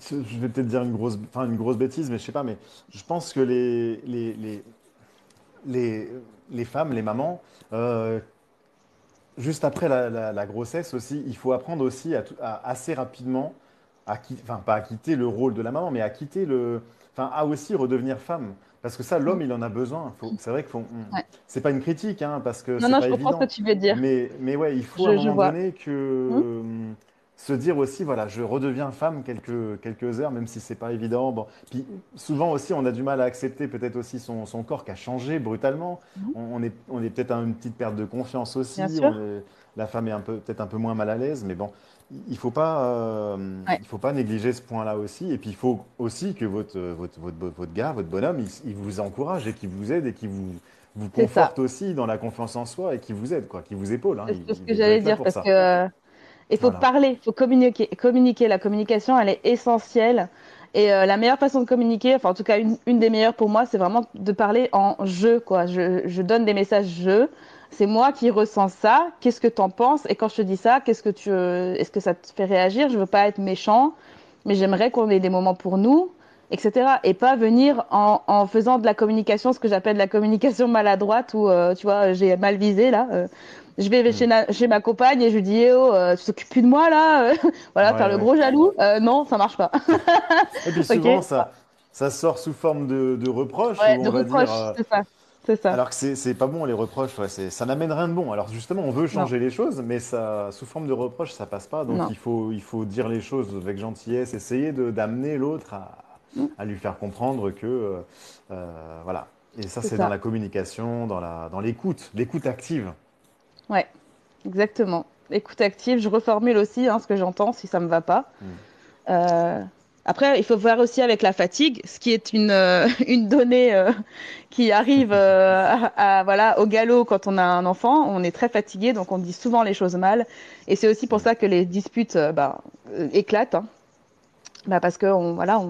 je vais peut-être dire une grosse bêtise, mais je sais pas, mais je pense que les, les femmes, les mamans, euh, juste après la grossesse aussi, il faut apprendre aussi assez rapidement enfin pas à quitter le rôle de la maman, mais à quitter enfin à aussi redevenir femme. Parce que ça, Mm. l'homme, il en a besoin. C'est vrai Ouais. c'est pas une critique, hein, parce que Non, c'est non, pas je comprends ce que évident. tu veux dire. Mais ouais, il faut à un Je moment vois. donné Mm. se dire aussi, voilà, je redeviens femme quelques heures, même si c'est pas évident. Bon. Puis souvent aussi, on a du mal à accepter peut-être aussi son corps qui a changé brutalement. Mhm. On est peut-être à une petite perte de confiance Bien aussi. sûr. La femme est peut-être un peu moins mal à l'aise, mais bon, Ouais, il faut pas négliger ce point-là aussi. Et puis il faut aussi que votre gars, votre bonhomme, il vous encourage et qu'il vous aide et vous c'est ça. conforte aussi dans la confiance en soi et qu'il vous aide, quoi, qu'il vous épaule, hein. C'est ce Il que doit j'allais être là dire pour parce ça. que il faut Voilà. parler, il faut communiquer. Communiquer, la communication, elle est essentielle. Et la meilleure façon de communiquer, enfin en tout cas une des meilleures pour moi, c'est vraiment de parler en je, quoi. Je donne des messages je. C'est moi qui ressens ça. Qu'est-ce que t'en penses? Et quand je te dis ça, est-ce que ça te fait réagir? Je veux pas être méchant, mais j'aimerais qu'on ait des moments pour nous, etc. Et pas venir en faisant de la communication, ce que j'appelle la communication maladroite, où tu vois, j'ai mal visé là. Je vais Hmm. chez ma compagne et je lui dis, eh oh, tu t'occupes plus de moi là? Voilà, faire Ouais, le ouais. gros jaloux. Non, ça marche pas. Et puis Ok? souvent, ça sort sous forme de reproches où Ouais, on de va dire, reproche, c'est ça. C'est ça. alors que c'est pas bon les reproches, ouais, ça n'amène rien de bon. Alors justement, on veut Non, changer les choses, mais ça, sous forme de reproches, ça passe pas. Donc non. il faut dire les choses avec gentillesse, essayer d'amener l'autre Mm, à lui faire comprendre que, voilà. Et ça, c'est c'est dans ça. la communication, dans l'écoute active. Ouais, exactement. Écoute active, je reformule aussi ce que j'entends si ça me va pas. Hmm. Euh, Après, il faut voir aussi avec la fatigue, ce qui est une donnée qui arrive voilà, au galop quand on a un enfant. On est très fatigué, donc on dit souvent les choses mal. Et c'est aussi pour Hmm. ça que les disputes éclatent. Hein. Bah, parce que voilà,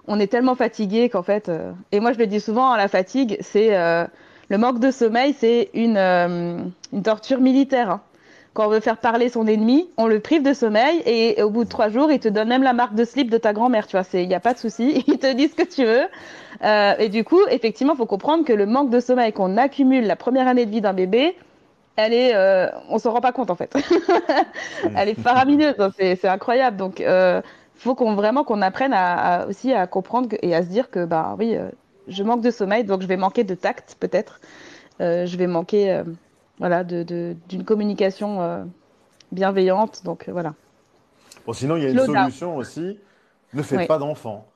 on est tellement fatigué qu'en fait. Et moi, je le dis souvent, hein, la fatigue, c'est le manque de sommeil, c'est une torture militaire. Hein. Quand on veut faire parler son ennemi, on le prive de sommeil et au bout de 3 jours, il te donne même la marque de slip de ta grand-mère. Tu vois, il n'y a pas de souci. Ils te disent ce que tu veux. Et du coup, effectivement, il faut comprendre que le manque de sommeil qu'on accumule la première année de vie d'un bébé, on s'en rend pas compte en fait. Elle est Hmm. faramineuse, hein, c'est incroyable. Donc, faut vraiment qu'on apprenne aussi à comprendre et à se dire que bah oui, je manque de sommeil, donc je vais manquer de tact peut-être. Je vais manquer, voilà, d'une communication bienveillante. Donc voilà. Bon, sinon, il y a une Slow down. solution aussi. Ne faites Oui. pas d'enfants.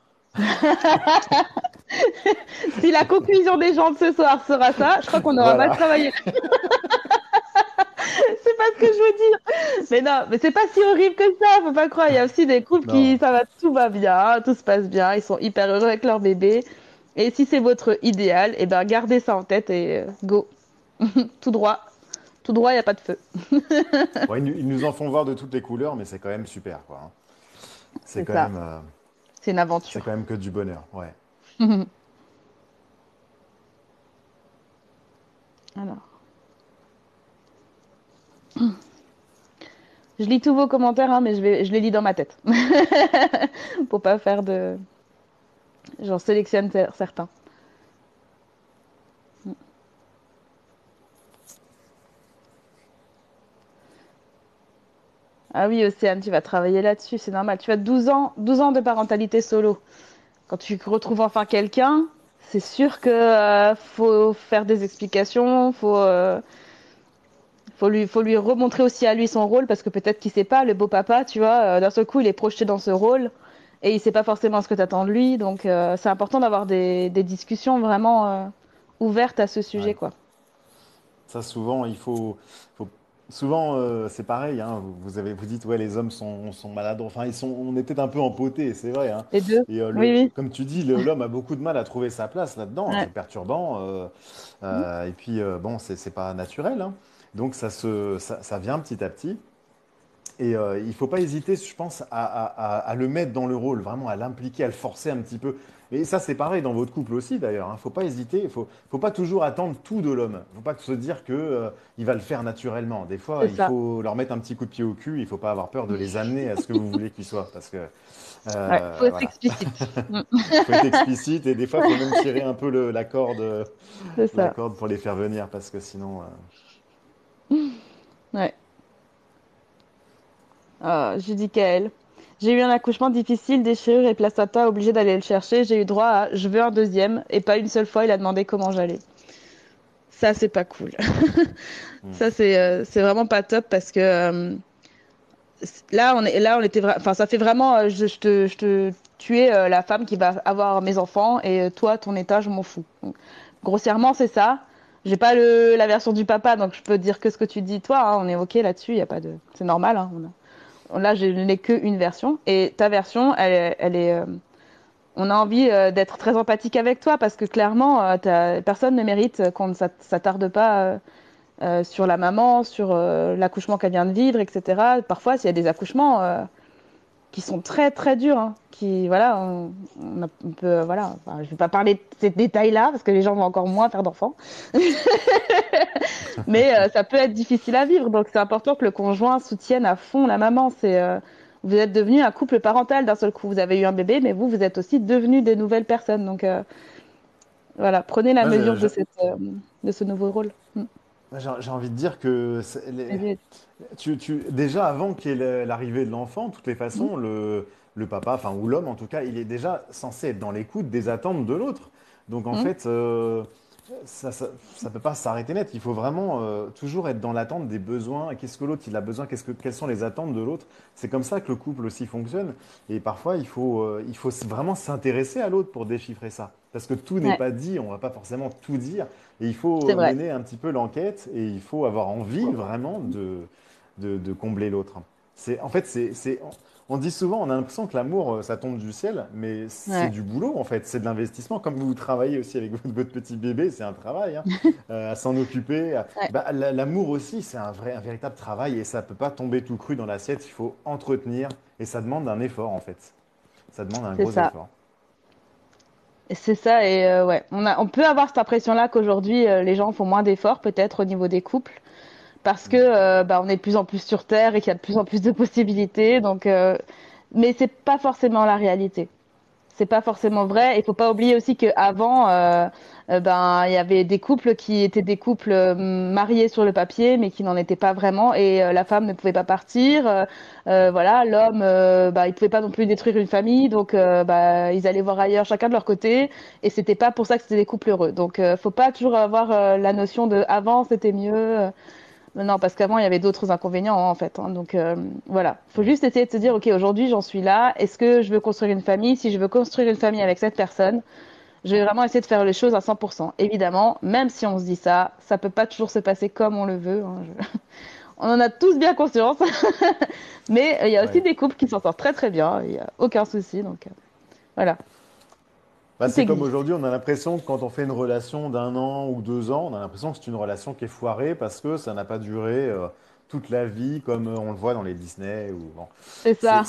Si la conclusion des gens de ce soir sera ça, je crois qu'on aura mal Voilà. travaillé. C'est pas ce que je veux dire. Mais non, mais c'est pas si horrible que ça, faut pas croire. Il y a aussi des couples Non. tout va bien, tout se passe bien, ils sont hyper heureux avec leur bébé. Et si c'est votre idéal, eh ben gardez ça en tête et go, tout droit, tout droit, il y a pas de feu. Bon, ils nous en font voir de toutes les couleurs, mais c'est quand même super, quoi, hein. C'est C'est quand ça, même, c'est une c'est quand aventure. même que du bonheur. Ouais. Alors, je lis tous vos commentaires, hein, mais je les lis dans ma tête, pour pas faire de, j'en sélectionne certains. Ah oui, Océane, tu vas travailler là-dessus, c'est normal. Tu as 12 ans de parentalité solo. Quand tu retrouves enfin quelqu'un, c'est sûr que faut faire des explications, faut lui remontrer aussi à lui son rôle parce que peut-être qu'il sait pas, le beau papa, tu vois, d'un seul coup, il est projeté dans ce rôle et il sait pas forcément ce que tu attends de lui. Donc, c'est important d'avoir des discussions vraiment ouvertes à ce sujet, Ouais. quoi. Ça, souvent, faut- souvent, c'est pareil, hein, vous dites, ouais, les hommes sont maladroits. Enfin, on est peut-être un peu empotés, c'est vrai, hein. Les deux? Et Oui, oui. comme tu dis, l'homme a beaucoup de mal à trouver sa place là-dedans, hein. Ouais. C'est perturbant. Et puis, bon, c'est pas naturel, hein. Donc, ça vient petit à petit. Et il ne faut pas hésiter, je pense, à le mettre dans le rôle, vraiment à l'impliquer, à le forcer un petit peu. Et ça, c'est pareil dans votre couple aussi, d'ailleurs. Il ne faut pas hésiter, faut pas toujours attendre tout de l'homme. Il ne faut pas se dire que, il va le faire naturellement. Des fois, C'est il ça. faut leur mettre un petit coup de pied au cul. Il ne faut pas avoir peur de les amener à ce que vous voulez qu'ils soient. Parce que, Ouais, faut être voilà, explicite. il faut être explicite. Et des fois, il faut même tirer un peu C'est la ça. corde pour les faire venir. Parce que sinon, Ouais. J'ai dit Kael. J'ai eu un accouchement difficile, déchirure et placenta, obligée d'aller le chercher. J'ai eu droit à je veux un deuxième et pas une seule fois il a demandé comment j'allais. Ça, c'est pas cool. hmm. Ça, c'est vraiment pas top parce que là, on était enfin, ça fait vraiment, tu es la femme qui va avoir mes enfants et toi, ton état, je m'en fous. Donc, grossièrement, c'est ça. J'ai pas la version du papa, donc je peux dire que ce que tu dis, toi, hein, on est ok là-dessus, y a pas de, c'est normal. Hein, là, je n'ai qu'une version et ta version, elle est, on a envie d'être très empathique avec toi parce que clairement, personne ne mérite qu'on ne s'attarde pas. Sur la maman, sur l'accouchement qu'elle vient de vivre, etc. Parfois, il y a des accouchements qui sont très très durs, hein, qui voilà, on peut voilà, enfin, je vais pas parler de ces détails-là parce que les gens vont encore moins faire d'enfants, mais ça peut être difficile à vivre, donc c'est important que le conjoint soutienne à fond la maman. Vous êtes devenu un couple parental d'un seul coup, vous avez eu un bébé, mais vous êtes aussi devenus des nouvelles personnes, donc voilà, prenez la Moi, mesure de ce nouveau rôle. j'ai envie de dire que déjà, avant qu'il y ait l'arrivée de l'enfant, de toutes les Mm, façons, le papa, enfin, ou l'homme en tout cas, il est déjà censé être dans l'écoute des attentes de l'autre. Donc en mm, fait, ça peut pas s'arrêter net. Il faut vraiment toujours être dans l'attente des besoins. Qu'est-ce que l'autre il a besoin? Quelles sont les attentes de l'autre? C'est comme ça que le couple aussi fonctionne. Et parfois, il faut vraiment s'intéresser à l'autre pour déchiffrer ça. Parce que tout n'est ouais, pas dit, on va pas forcément tout dire. Et il faut c'est vrai. mener un petit peu l'enquête et il faut avoir envie vraiment de combler l'autre. En fait, on dit souvent, on a l'impression que l'amour, ça tombe du ciel, mais c'est Ouais. du boulot en fait, c'est de l'investissement. Comme vous travaillez aussi avec votre petit bébé, c'est un travail, hein, à s'en occuper. Ouais, Bah, l'amour aussi, c'est un véritable travail et ça peut pas tomber tout cru dans l'assiette. Il faut entretenir et ça demande un effort en fait. Ça demande un c'est gros ça. effort. Et c'est ça, et ouais, on peut avoir cette impression-là qu'aujourd'hui, les gens font moins d'efforts, peut-être, au niveau des couples, parce que Mm. bah, on est de plus en plus sur Terre et qu'il y a de plus en plus de possibilités, donc, mais c'est pas forcément la réalité. C'est pas forcément vrai. Il faut pas oublier aussi qu'avant, ben, il y avait des couples qui étaient des couples mariés sur le papier, mais qui n'en étaient pas vraiment. Et la femme ne pouvait pas partir. Voilà, l'homme, bah, il pouvait pas non plus détruire une famille, donc bah, ils allaient voir ailleurs, chacun de leur côté. Et c'était pas pour ça que c'était des couples heureux. Donc, faut pas toujours avoir la notion de avant c'était mieux. Non, parce qu'avant, il y avait d'autres inconvénients, hein, en fait. Hein. Donc, voilà. Faut Mm. juste essayer de se dire, OK, aujourd'hui, j'en suis là. Est-ce que je veux construire une famille? Si je veux construire une famille avec cette personne, je vais vraiment essayer de faire les choses à 100%. Évidemment, même si on se dit ça, ça peut pas toujours se passer comme on le veut. Hein. On en a tous bien conscience. Mais il y a aussi Ouais. des couples qui s'en sortent très, très bien. Il y a aucun souci. Donc, voilà. Bah, Tout c'est comme existe. aujourd'hui, on a l'impression que quand on fait une relation d'un an ou 2 ans, on a l'impression que c'est une relation qui est foirée parce que ça n'a pas duré toute la vie comme on le voit dans les Disney. Ou, bon. C'est ça.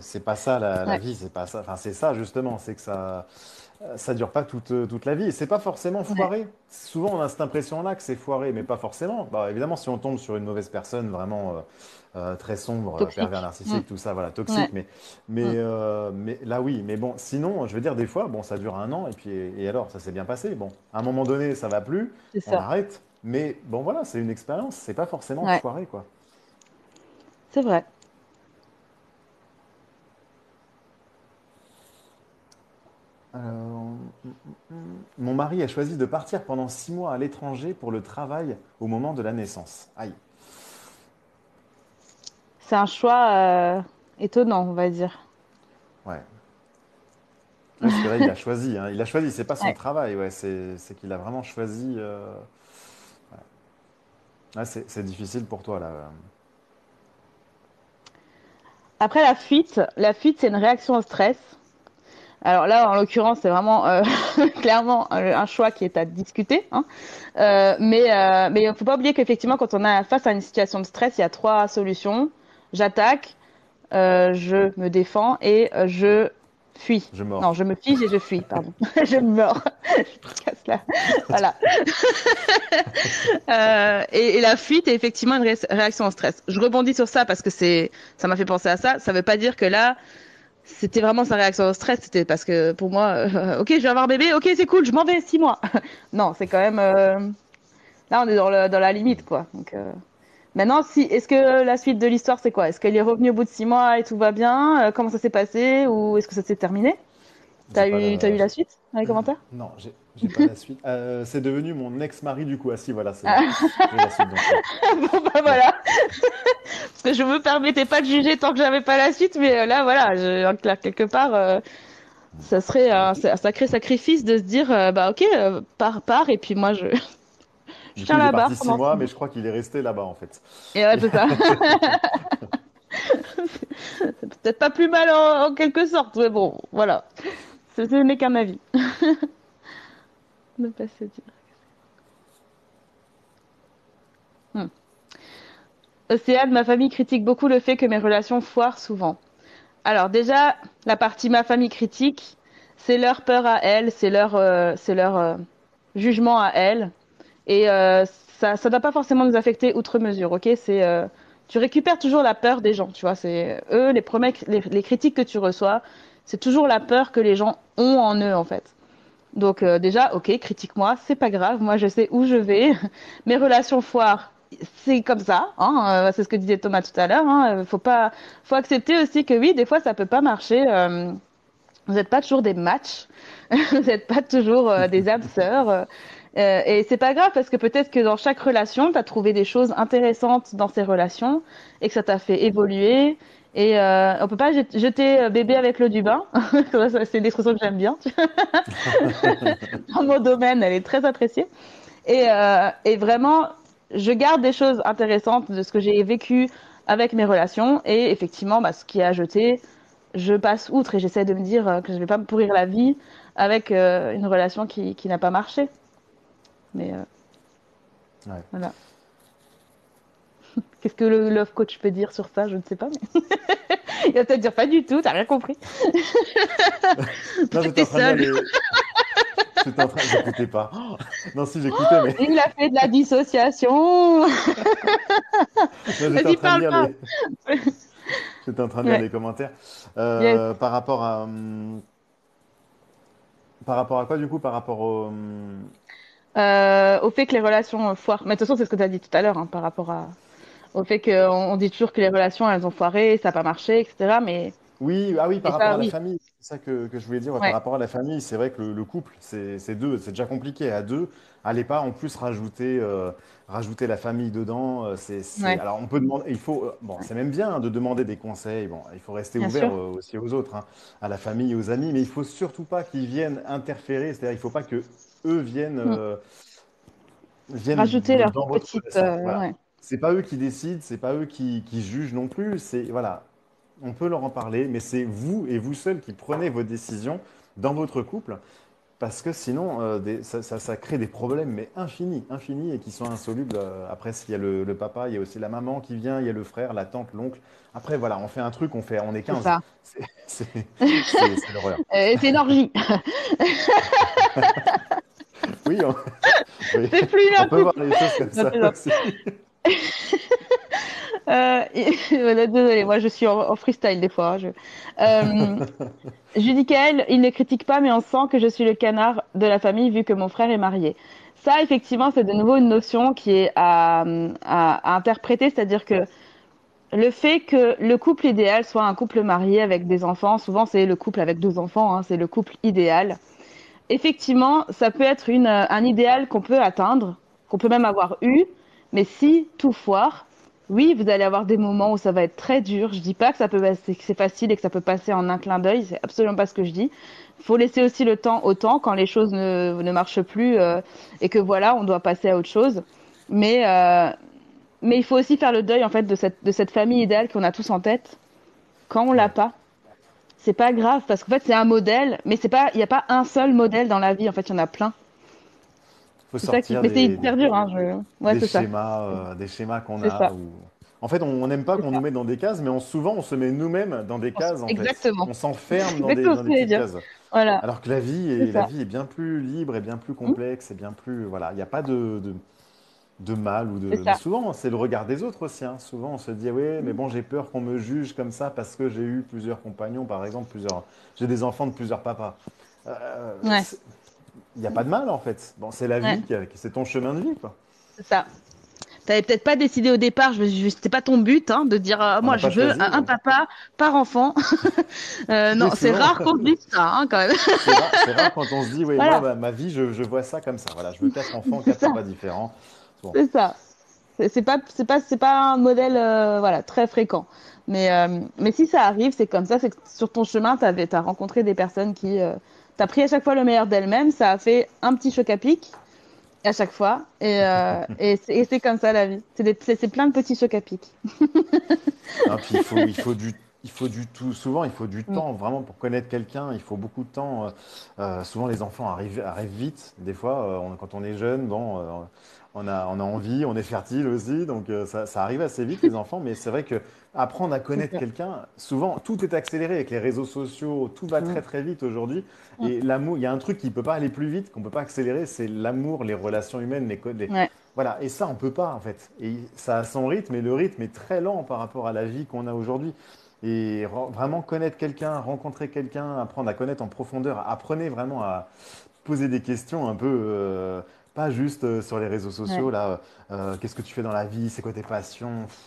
C'est pas ça la Ouais. vie, c'est pas ça. Enfin, c'est ça justement, c'est que ça dure pas toute la vie. Et c'est pas forcément Ouais. foiré. Souvent, on a cette impression-là que c'est foiré, mais pas forcément. Bah, évidemment, si on tombe sur une mauvaise personne vraiment très sombre, pervers Toxique. Mm. narcissique, tout ça, voilà, Ouais. toxique, Mm. mais là, oui. Mais bon, sinon, je veux dire, des fois, bon, ça dure un an, et puis, et alors, ça s'est bien passé. Bon, à un moment donné, ça va plus, C'est on ça. arrête. Mais bon, voilà, c'est une expérience, c'est pas forcément Ouais. foiré, quoi. C'est vrai. Euh, Mon mari a choisi de partir pendant 6 mois à l'étranger pour le travail au moment de la naissance. Aïe. C'est un choix étonnant, on va dire. Ouais. Ouais, parce que là, il a choisi, hein. Il a choisi, c'est pas son Ouais. travail, ouais, c'est qu'il a vraiment choisi. Ouais, c'est difficile pour toi, là. Après la fuite, c'est une réaction au stress. Alors là, en l'occurrence, c'est vraiment clairement un choix qui est à discuter, hein. Mais il ne faut pas oublier qu'effectivement, quand on est face à une situation de stress, il y a trois solutions. J'attaque, je me défends et je fuis. Je Non, mords. je me fige et je fuis, pardon. Je meurs. Je casse là. Voilà. Et la fuite est effectivement une réaction au stress. Je rebondis sur ça parce que ça m'a fait penser à ça. Ça veut pas dire que là, c'était vraiment sa réaction au stress. C'était parce que pour moi, ok, je vais avoir bébé, ok, c'est cool, je m'en vais 6 mois. Non, c'est quand même, là, on est dans la limite, quoi. Donc, maintenant, si, est-ce que la suite de l'histoire, c'est quoi? Est-ce qu'elle est revenue au bout de 6 mois et tout va bien? Comment ça s'est passé? Ou est-ce que ça s'est terminé? J'ai pas T'as la, eu la suite dans les commentaires? Non, j'ai pas la suite. C'est devenu mon ex-mari du coup. Ah si, voilà, c'est bon. J'ai la suite. Donc, Bon, bah bon. voilà. Parce que je me permettais pas de juger tant que j'avais pas la suite, mais là, voilà, en clair, quelque part, ça serait un sacré sacrifice de se dire, bah ok, pars, et puis moi, je Du tiens coup, il est la barre parti six pendant mois, 6 mais mois. je crois qu'il est resté là-bas en fait. Et ouais, c'est ça. C'est peut-être pas plus mal en quelque sorte, mais bon, voilà. Ce n'est qu'un avis. Ne pas se dire. Hmm. Océane, ma famille critique beaucoup le fait que mes relations foirent souvent. Alors déjà, la partie ma famille critique, c'est leur peur à elle, c'est leur jugement à elle. Et ça ne doit pas forcément nous affecter outre mesure, ok? Tu récupères toujours la peur des gens, tu vois. C'est eux, les critiques que tu reçois, c'est toujours la peur que les gens ont en eux, en fait. Donc déjà, ok, critique-moi, c'est pas grave, moi je sais où je vais. Mes relations foirent, c'est comme ça, hein, c'est ce que disait Thomas tout à l'heure. Hein, faut accepter aussi que oui, des fois ça peut pas marcher. Vous n'êtes pas toujours des matchs, vous n'êtes pas toujours des âmes sœurs. Et c'est pas grave parce que peut-être que dans chaque relation, tu as trouvé des choses intéressantes dans ces relations et que ça t'a fait évoluer. Et on peut pas jeter bébé avec l'eau du bain. C'est une expression que j'aime bien. Dans mon domaine, elle est très appréciée. Et vraiment, je garde des choses intéressantes de ce que j'ai vécu avec mes relations. Et effectivement, bah, ce qui est à jeter, je passe outre et j'essaie de me dire que je ne vais pas me pourrir la vie avec une relation qui n'a pas marché. Mais Ouais. voilà. Qu'est-ce que le love coach peut dire sur ça? Je ne sais pas. Mais... Il va peut-être dire pas du tout, t'as rien compris. Non, Peut-être j'étais t'es en train de lire seul. les. J'étais en train. J'écoutais pas. Oh non, si j'écoutais, mais Il a fait de la dissociation. non, j'étais en Vas-y, train de parle, lire parle. les. J'étais en train de lire Ouais. les commentaires. Yes. Par rapport à quoi du coup? Par rapport au. Au fait que les relations foirent. Mais de toute façon, c'est ce que tu as dit tout à l'heure, hein, par rapport au fait qu'on dit toujours que les relations, elles ont foiré, ça n'a pas marché, etc. Oui, ah oui, par Et rapport ça, à la oui. famille, c'est ça que je voulais dire. Ouais, par Ouais, rapport à la famille, c'est vrai que le couple, c'est deux, c'est déjà compliqué à deux. Allez pas en plus rajouter la famille dedans. ouais, Alors on peut demander, il faut, bon, c'est même bien hein, de demander des conseils. Bon, il faut rester bien ouvert sûr. aussi aux autres, hein, à la famille, aux amis, mais il faut surtout pas qu'ils viennent interférer. C'est-à-dire, il faut pas que eux Mm. viennent Rajouter leur dans votre petite. relation. Voilà. Ouais, C'est pas eux qui décident, c'est pas eux qui jugent non plus. C'est voilà, on peut leur en parler, mais c'est vous et vous seul qui prenez vos décisions dans votre couple, parce que sinon, ça crée des problèmes, mais infinis, infinis, et qui sont insolubles. Après, s'il y a le papa, il y a aussi la maman qui vient, il y a le frère, la tante, l'oncle. Après, voilà, on fait un truc, on est c'est 15. ça. C'est c'est- c'est l'horreur. C'est une orgie. Oui, oui, C'est plus on un peut voir couple. les choses comme Non, ça plaisante. aussi. Voilà, désolée, moi je suis en freestyle des fois. Judy Kael, il ne critique pas, mais on sent que je suis le canard de la famille vu que mon frère est marié. Ça, effectivement, c'est de nouveau une notion qui est à interpréter, c'est-à-dire que le fait que le couple idéal soit un couple marié avec des enfants, souvent c'est le couple avec 2 enfants, hein, c'est le couple idéal. Effectivement, ça peut être un idéal qu'on peut atteindre, qu'on peut même avoir eu, mais si tout foire, oui, vous allez avoir des moments où ça va être très dur. Je dis pas que que c'est facile et que ça peut passer en un clin d'œil, c'est absolument pas ce que je dis. Il faut laisser aussi le temps au temps quand les choses ne marchent plus et que voilà, on doit passer à autre chose. Mais, euh, mais il faut aussi faire le deuil en fait de cette famille idéale qu'on a tous en tête quand on l'a Ouais. pas. C'est pas grave parce qu'en fait c'est un modèle, mais c'est pas, il n'y a pas un seul modèle dans la vie. En fait, il y en a plein. Faut C'est ça qui, sortir mais c'est hyper dur, hein. Ouais, c'est ça, des schémas qu'on c'est a. ça, En fait, on n'aime pas c'est qu'on nous ça. mette dans des cases, mais souvent, on se met nous-mêmes dans des cases, en fait. Exactement, On s'enferme c'est exactement dans ce que des je voulais petites dire. cases. Voilà, Alors que c'est la ça. vie est bien plus libre et bien plus Hmm. complexe et bien plus. Voilà, il n'y a pas de mal ou C'est de. Mais ça. souvent, c'est le regard des autres aussi, hein. Souvent, on se dit, oui, mais Hmm. bon, j'ai peur qu'on me juge comme ça parce que j'ai eu plusieurs compagnons, par exemple, plusieurs. J'ai des enfants de plusieurs papas. Ouais, Il n'y a pas de mal, en fait. Bon, c'est la ouais, vie, c'est ton chemin de vie, quoi. c'est ça. T'avais peut-être pas décidé au départ, c'était pas ton but, hein, de dire On moi n'a je pas veux choisi. un papa par enfant. Oui, Non, c'est souvent, rare qu'on se dise ça, hein, quand même. c'est rare quand on se dit, oui, moi, Voilà, ma vie, je vois ça comme ça. Voilà, je veux 4 enfants, c'est quatre ça, papas différents. Bon, c'est ça. C'est pas un modèle voilà très fréquent. Mais si ça arrive, c'est comme ça, c'est que sur ton chemin, t'as rencontré des personnes qui t'as pris à chaque fois le meilleur d'elles-mêmes, ça a fait un petit choc à pic à chaque fois, et c'est comme ça la vie. C'est plein de petits chocs à pic. hein, puis il faut du tout. Souvent, il faut du Mm. temps vraiment pour connaître quelqu'un. Il faut beaucoup de temps. Souvent, les enfants arrivent vite. Des fois, quand on est jeune, bon, on a envie, on est fertile aussi, donc ça arrive assez vite les enfants. Mais c'est vrai que apprendre à C'est connaître ça. quelqu'un, souvent tout est accéléré avec les réseaux sociaux. Tout va Mm. très très vite aujourd'hui. Mm. Et l'amour, il y a un truc qui peut pas aller plus vite, qu'on peut pas accélérer, c'est l'amour, les relations humaines, Ouais, voilà, et ça, on peut pas, en fait. Et ça a son rythme, et le rythme est très lent par rapport à la vie qu'on a aujourd'hui. Et vraiment connaître quelqu'un, rencontrer quelqu'un, apprendre à connaître en profondeur, apprenez vraiment à poser des questions un peu, pas juste sur les réseaux ouais. sociaux, là, qu'est-ce que tu fais dans la vie, c'est quoi tes passions. Pff,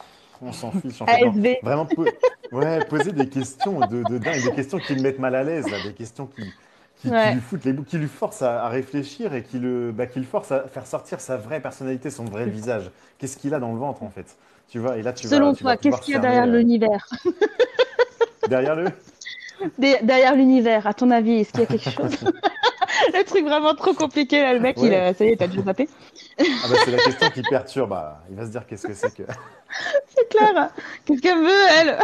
on s'en fiche, en fait. Non, ASV. vraiment, ouais, poser des questions de dingue, des questions qui le mettent mal à l'aise, là, des questions qui Ouais. lui foutent les bouts, qui lui forcent à réfléchir et qui le forcent à faire sortir sa vraie personnalité, son vrai C'est ça. visage. Qu'est-ce qu'il a dans le ventre, en fait? Tu vois, et là, Selon tu vas toi, qu'est-ce pouvoir qu'il y a cerner derrière l'univers? derrière le. Derrière l'univers, à ton avis, est-ce qu'il y a quelque chose? Le truc vraiment trop compliqué, là, le mec, Ouais. ça y est, t'as déjà tapé. Ah bah, c'est la question qui perturbe. Ah, il va se dire qu'est-ce que c'est que. C'est clair. Qu'est-ce qu'elle veut, elle?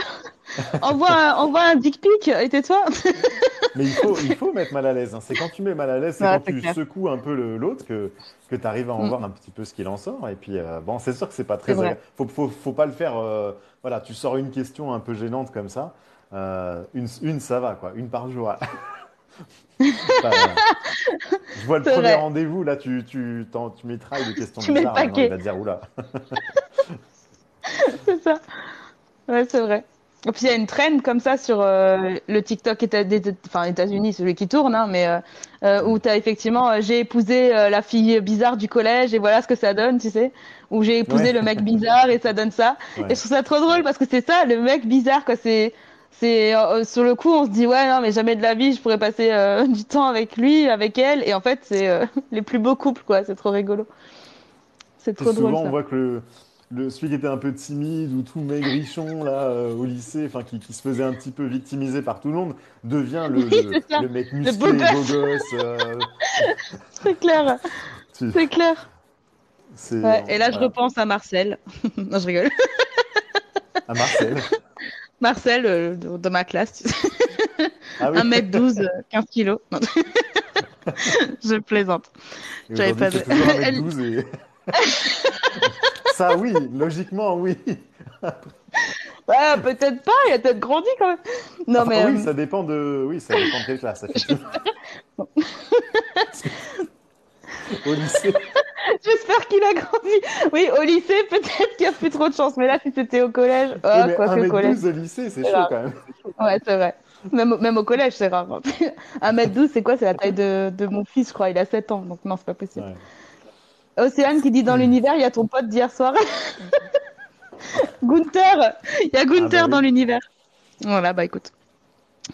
Envoie un dick pic et tais-toi. Mais il faut mettre mal à l'aise, hein. C'est quand tu mets mal à l'aise, c'est Ouais, quand c'est tu clair. secoues un peu l'autre que tu arrives à en Mm, voir un petit peu ce qu'il en sort. Et puis, bon, c'est sûr que c'est pas c'est très vrai. agréable. Faut pas le faire. Voilà, tu sors une question un peu gênante comme ça. Ça va, quoi. Une par jour. Enfin, je vois le C'est premier vrai. rendez-vous, là, tu mitrailles de questions Tu mets le bizarres. Maintenant, il paquet. va te dire, oula. C'est ça. Ouais, c'est vrai. Et puis il y a une trend comme ça sur le TikTok enfin, États-Unis, celui qui tourne, hein, où Hmm. tu as effectivement j'ai épousé la fille bizarre du collège et voilà ce que ça donne, tu sais. Ou j'ai épousé Ouais, le mec bizarre et ça donne ça. Et je ouais. trouve ça trop drôle parce que c'est ça, le mec bizarre, quoi. Sur le coup, on se dit, ouais, non, mais jamais de la vie, je pourrais passer du temps avec lui, avec elle. Et en fait, c'est les plus beaux couples, quoi. C'est trop rigolo. C'est Puis trop drôle, souvent, on ça. voit que celui qui était un peu timide ou tout maigrichon là au lycée, enfin qui se faisait un petit peu victimiser par tout le monde, devient Oui, c'est ça. le mec Le beau musclé, beau gosse, gosse. c'est clair. Tu- C'est clair. c'est Ouais, et là, je voilà. repense à Marcel. Non, je rigole. À Marcel. Marcel, de ma classe, tu sais. Ah oui. 1m12, 15 kilos. Non, je plaisante. Et J'avais aujourd'hui, il pas fait de... toujours un mètre Elle- douze et ça, oui, logiquement, oui. Ouais, peut-être pas, il a peut-être grandi quand même. Non, Enfin, mais oui, ça dépend de quelle classe, effectivement. Parce que au lycée, j'espère qu'il a grandi. Oui, au lycée, peut-être qu'il y a plus trop de chance. Mais là, si c'était au collège, oui, oh, mais quoi un que mètre collège, douze au lycée, c'est c'est chaud rare. quand même. Ouais, c'est vrai. Même au collège, c'est rare. 1m12, c'est quoi? C'est la taille de mon fils, je crois. Il a 7 ans, donc non, c'est pas possible. Ouais. Océane qui dit dans l'univers, il y a ton pote d'hier soir. Gunther, il y a Ah bah Gunther dans oui. l'univers. Voilà, bah écoute,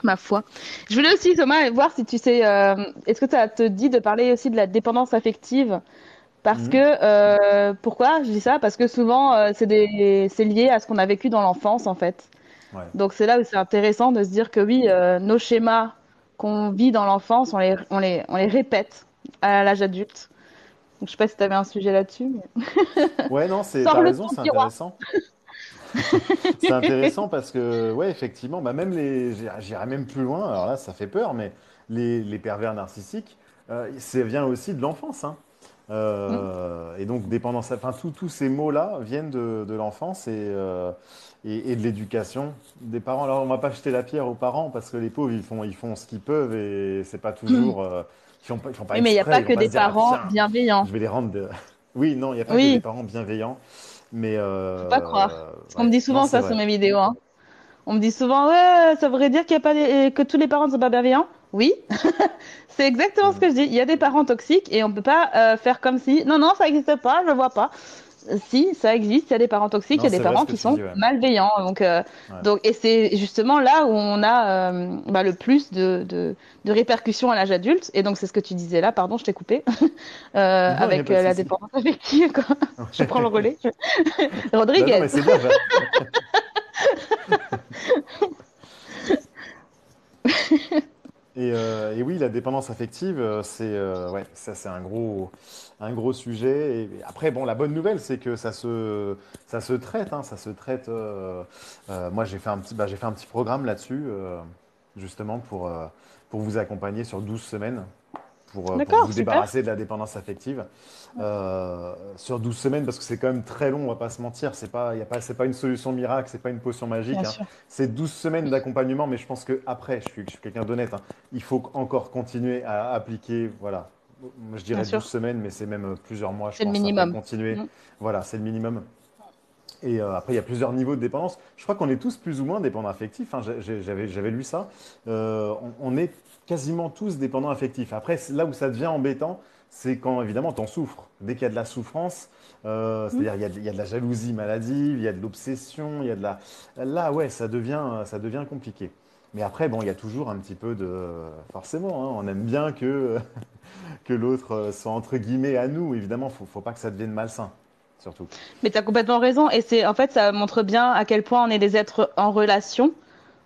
ma foi. Je voulais aussi, Thomas, voir si tu sais, est-ce que ça te dit de parler aussi de la dépendance affective? Parce que, Mhm. pourquoi je dis ça? Parce que souvent, c'est lié à ce qu'on a vécu dans l'enfance, en fait. Ouais. Donc c'est là où c'est intéressant de se dire que oui, nos schémas qu'on vit dans l'enfance, on les répète à l'âge adulte. Donc je sais pas si tu avais un sujet là-dessus, mais Ouais, non, t'as sors-le de raison, ton c'est tiroir. intéressant. C'est intéressant parce que, ouais, effectivement, bah même j'irais même plus loin, alors là, ça fait peur, mais les pervers narcissiques, ça vient aussi de l'enfance, hein. Mm. Et donc, dépendance, enfin, tous ces mots-là viennent de l'enfance et de l'éducation des parents. Alors, on va pas jeter la pierre aux parents parce que les pauvres, ils font ce qu'ils peuvent et c'est pas toujours, ils font pas Oui, mais il n'y a exprès, pas ils que vont pas des se dire, ah parents tiens, bienveillants. je vais les rendre de... Oui, non, il n'y a pas que des Oui, parents bienveillants. Mais faut pas croire. Parce qu'on me ouais, dit non, souvent c'est ça sur vrai. mes vidéos, hein. On me dit souvent, ouais, ça voudrait dire qu'il y a pas que tous les parents ne sont pas bienveillants. Oui, c'est exactement ce Mm. que je dis. Il y a des parents toxiques et on peut pas faire comme si, non, non, ça n'existe pas, je le vois pas. Si, ça existe, il y a des parents toxiques, il y Non, a des c'est vrai parents ce que qui tu sont dis, ouais. malveillants. Ouais. Et c'est justement là où on a le plus de répercussions à l'âge adulte. Et donc, c'est ce que tu disais là, pardon, je t'ai coupé, Non, il n'y a avec pas de la souci. dépendance affective, quoi. Je prends le relais. Non, non, mais Rodriguez. c'est bien. Et oui, la dépendance affective, ouais, ça c'est un gros sujet. Et après, bon, la bonne nouvelle, c'est que ça se traite, hein, ça se traite. Moi, j'ai fait un petit programme là-dessus, justement pour vous accompagner sur 12 semaines. Pour D'accord, vous super. débarrasser de la dépendance affective sur 12 semaines, parce que c'est quand même très long, on va pas se mentir. C'est pas une solution miracle, c'est pas une potion magique, Bien hein. sûr. C'est 12 semaines d'accompagnement, mais je pense que après, je suis quelqu'un d'honnête, hein, il faut encore continuer à appliquer. Voilà. Moi, je Bien dirais 12 sûr. semaines, mais c'est même plusieurs mois, je C'est le pense, après minimum. continuer. Mm. Voilà, c'est le minimum. Et après, il y a plusieurs niveaux de dépendance. Je crois qu'on est tous plus ou moins dépendants affectifs, hein. J'avais lu ça. On est quasiment tous dépendants affectifs. Après, là où ça devient embêtant, c'est quand évidemment tu en souffres. Dès qu'il y a de la souffrance, Mm. c'est-à-dire il y a de la jalousie maladive, il y a de l'obsession, il y a de la... Là, ouais, ça devient compliqué. Mais après, bon, il y a toujours un petit peu de... Forcément, hein, on aime bien que l'autre soit entre guillemets à nous. Évidemment, faut pas que ça devienne malsain, surtout. Mais tu as complètement raison. Et en fait, ça montre bien à quel point on est des êtres en relation.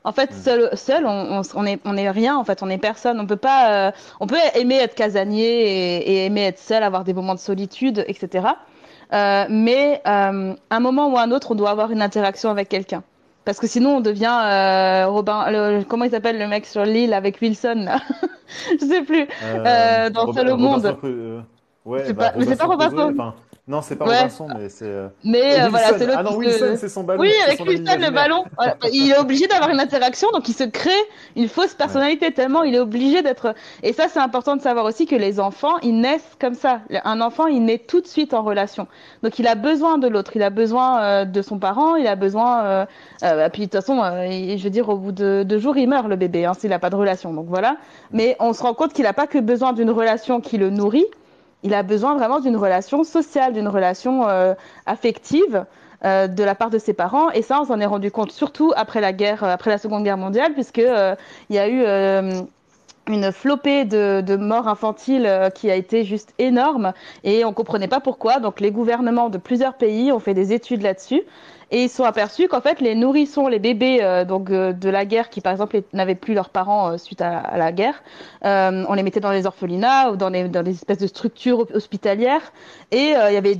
En fait, Hmm. seul, on est rien. En fait, on est personne. On peut pas, on peut aimer être casanier et aimer être seul, avoir des moments de solitude, etc. Mais un moment ou un autre, on doit avoir une interaction avec quelqu'un. Parce que sinon, on devient Robin. Comment il s'appelle le mec sur l'île avec Wilson là. Je sais plus. Dans Seul au Robinson monde. Crusoe. Je Ouais, sais bah pas. Mais c'est pas Robinson Crusoe. Robinson. Enfin, non, c'est pas Ouais. Robinson, mais c'est Mais voilà, c'est Wilson. l'autre Ah qui non, Wilson, se. c'est son Oui, ballon, c'est avec son ami Wilson le imaginaire. ballon. Voilà. Il est obligé d'avoir une interaction, donc il se crée une fausse Ouais. personnalité tellement il est obligé d'être. Et ça, c'est important de savoir aussi que les enfants, ils naissent comme ça. Un enfant, il naît tout de suite en relation. Donc il a besoin de l'autre, il a besoin de son parent, il a besoin. Puis de toute façon, je veux dire, au bout de 2 jours, il meurt le bébé, hein, s'il n'a pas de relation. Donc voilà. Mais on se rend compte qu'il n'a pas que besoin d'une relation qui le nourrit. Il a besoin vraiment d'une relation sociale, d'une relation affective de la part de ses parents. Et ça, on s'en est rendu compte surtout après la guerre, après la Seconde Guerre mondiale, puisque il y a eu une flopée de morts infantiles qui a été juste énorme et on comprenait pas pourquoi. Donc les gouvernements de plusieurs pays ont fait des études là-dessus et ils se sont aperçus qu'en fait les nourrissons, les bébés de la guerre qui par exemple n'avaient plus leurs parents suite à la guerre, on les mettait dans les orphelinats ou dans des espèces de structures hospitalières et il y avait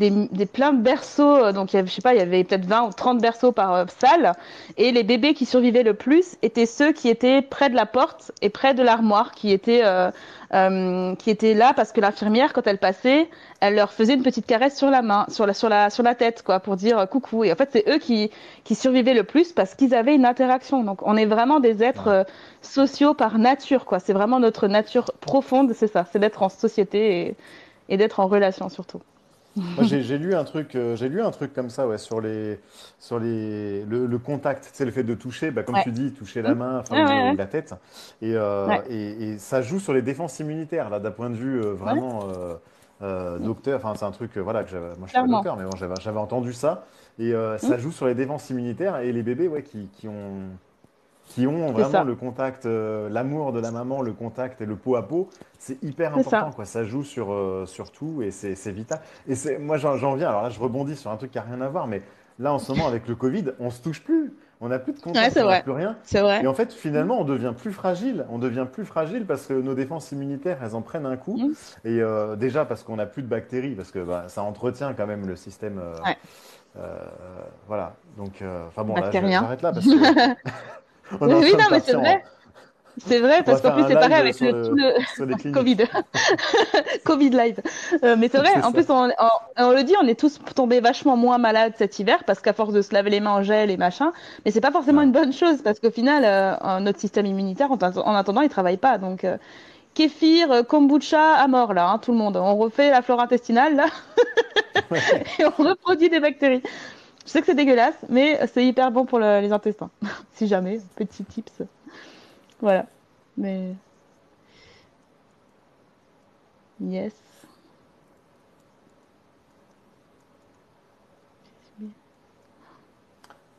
plein de berceaux, donc il y avait, je sais pas, il y avait peut-être 20 ou 30 berceaux par salle et les bébés qui survivaient le plus étaient ceux qui étaient près de la porte et près de l'armoire, qui étaient là parce que l'infirmière, quand elle passait, elle leur faisait une petite caresse sur la main, sur la tête, quoi, pour dire coucou. Et en fait, c'est eux qui survivaient le plus parce qu'ils avaient une interaction. Donc, on est vraiment des êtres Ouais. sociaux par nature, quoi. C'est vraiment notre nature profonde, c'est ça, c'est d'être en société et d'être en relation surtout. Moi, j'ai lu un truc comme ça, ouais, le contact, c'est le fait de toucher, bah, comme Ouais. tu dis, toucher Mmh. la main, enfin, Ouais, ouais, ou ouais. la tête, Ouais. et ça joue sur les défenses immunitaires, là, d'un point de vue Ouais. vraiment. Mm. docteur. Enfin, c'est un truc, voilà, que moi je suis pas Clairement. docteur, mais bon, j'avais entendu ça. Et Mm. ça joue sur les défenses immunitaires et les bébés, ouais, qui ont C'est vraiment ça. le contact, l'amour de la maman, le contact et le pot à pot, c'est hyper C'est ça. important, quoi. Ça joue sur tout et c'est vital. Et moi, j'en viens, alors là, je rebondis sur un truc qui n'a rien à voir, mais là, en ce moment, avec le Covid, on se touche plus. On n'a plus de Ouais, contact, c'est on n'a vrai. plus rien. C'est vrai. Et en fait, Mm. finalement, on devient plus fragile. On devient plus fragile parce que nos défenses immunitaires, elles en prennent un coup. Mm. Et déjà, parce qu'on n'a plus de bactéries, parce que bah, ça entretient quand même le système. Ouais. Euh, voilà. Donc, enfin bon, là, Bactérien. j'arrête là parce que on est en Oui, train de non, mais c'est partir vrai. C'est vrai, on va parce qu'en faire plus, un c'est pareil live avec tout le sur les Covid. cliniques. Covid live. Mais c'est vrai, C'est en ça. plus, on le dit, on est tous tombés vachement moins malades cet hiver parce qu'à force de se laver les mains en gel et machin. Mais c'est pas forcément Ouais. une bonne chose parce qu'au final, notre système immunitaire, en attendant, il travaille pas. Donc, kéfir, kombucha à mort, là, hein, tout le monde. On refait la flore intestinale, là, Ouais. et on reproduit des bactéries. Je sais que c'est dégueulasse, mais c'est hyper bon pour les intestins. Si jamais, petit tips. Voilà. Mais, yes.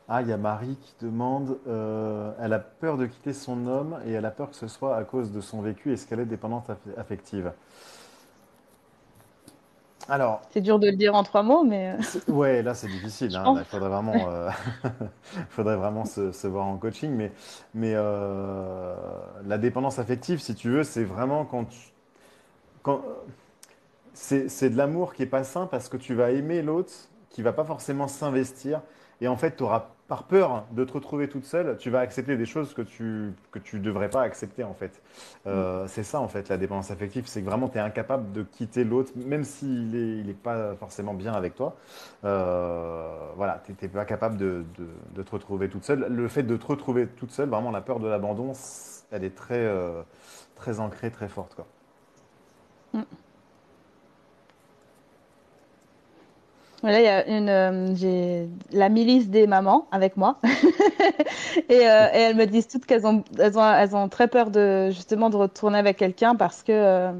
Ah, il y a Marie qui demande, elle a peur de quitter son homme et elle a peur que ce soit à cause de son vécu. Est-ce qu'elle est dépendante affective? Alors, C'est dur de le dire en 3 mots, mais ouais, là c'est difficile, je hein. Là, pense. il faudrait vraiment, faudrait vraiment se voir en coaching. Mais la dépendance affective, si tu veux, c'est vraiment quand, c'est de l'amour qui est pas sain parce que tu vas aimer l'autre, qui va pas forcément s'investir. Et en fait, tu auras, par peur de te retrouver toute seule, tu vas accepter des choses que tu devrais pas accepter, en fait. C'est ça, en fait, la dépendance affective. C'est que vraiment, tu es incapable de quitter l'autre, même s'il il est pas forcément bien avec toi. Voilà, tu n'es pas capable de te retrouver toute seule. Le fait de te retrouver toute seule, vraiment, la peur de l'abandon, elle est très, très ancrée, très forte, quoi. Mm. Là, il y a j'ai la milice des mamans avec moi. Et elles me disent toutes qu'elles ont très peur justement de retourner avec quelqu'un parce que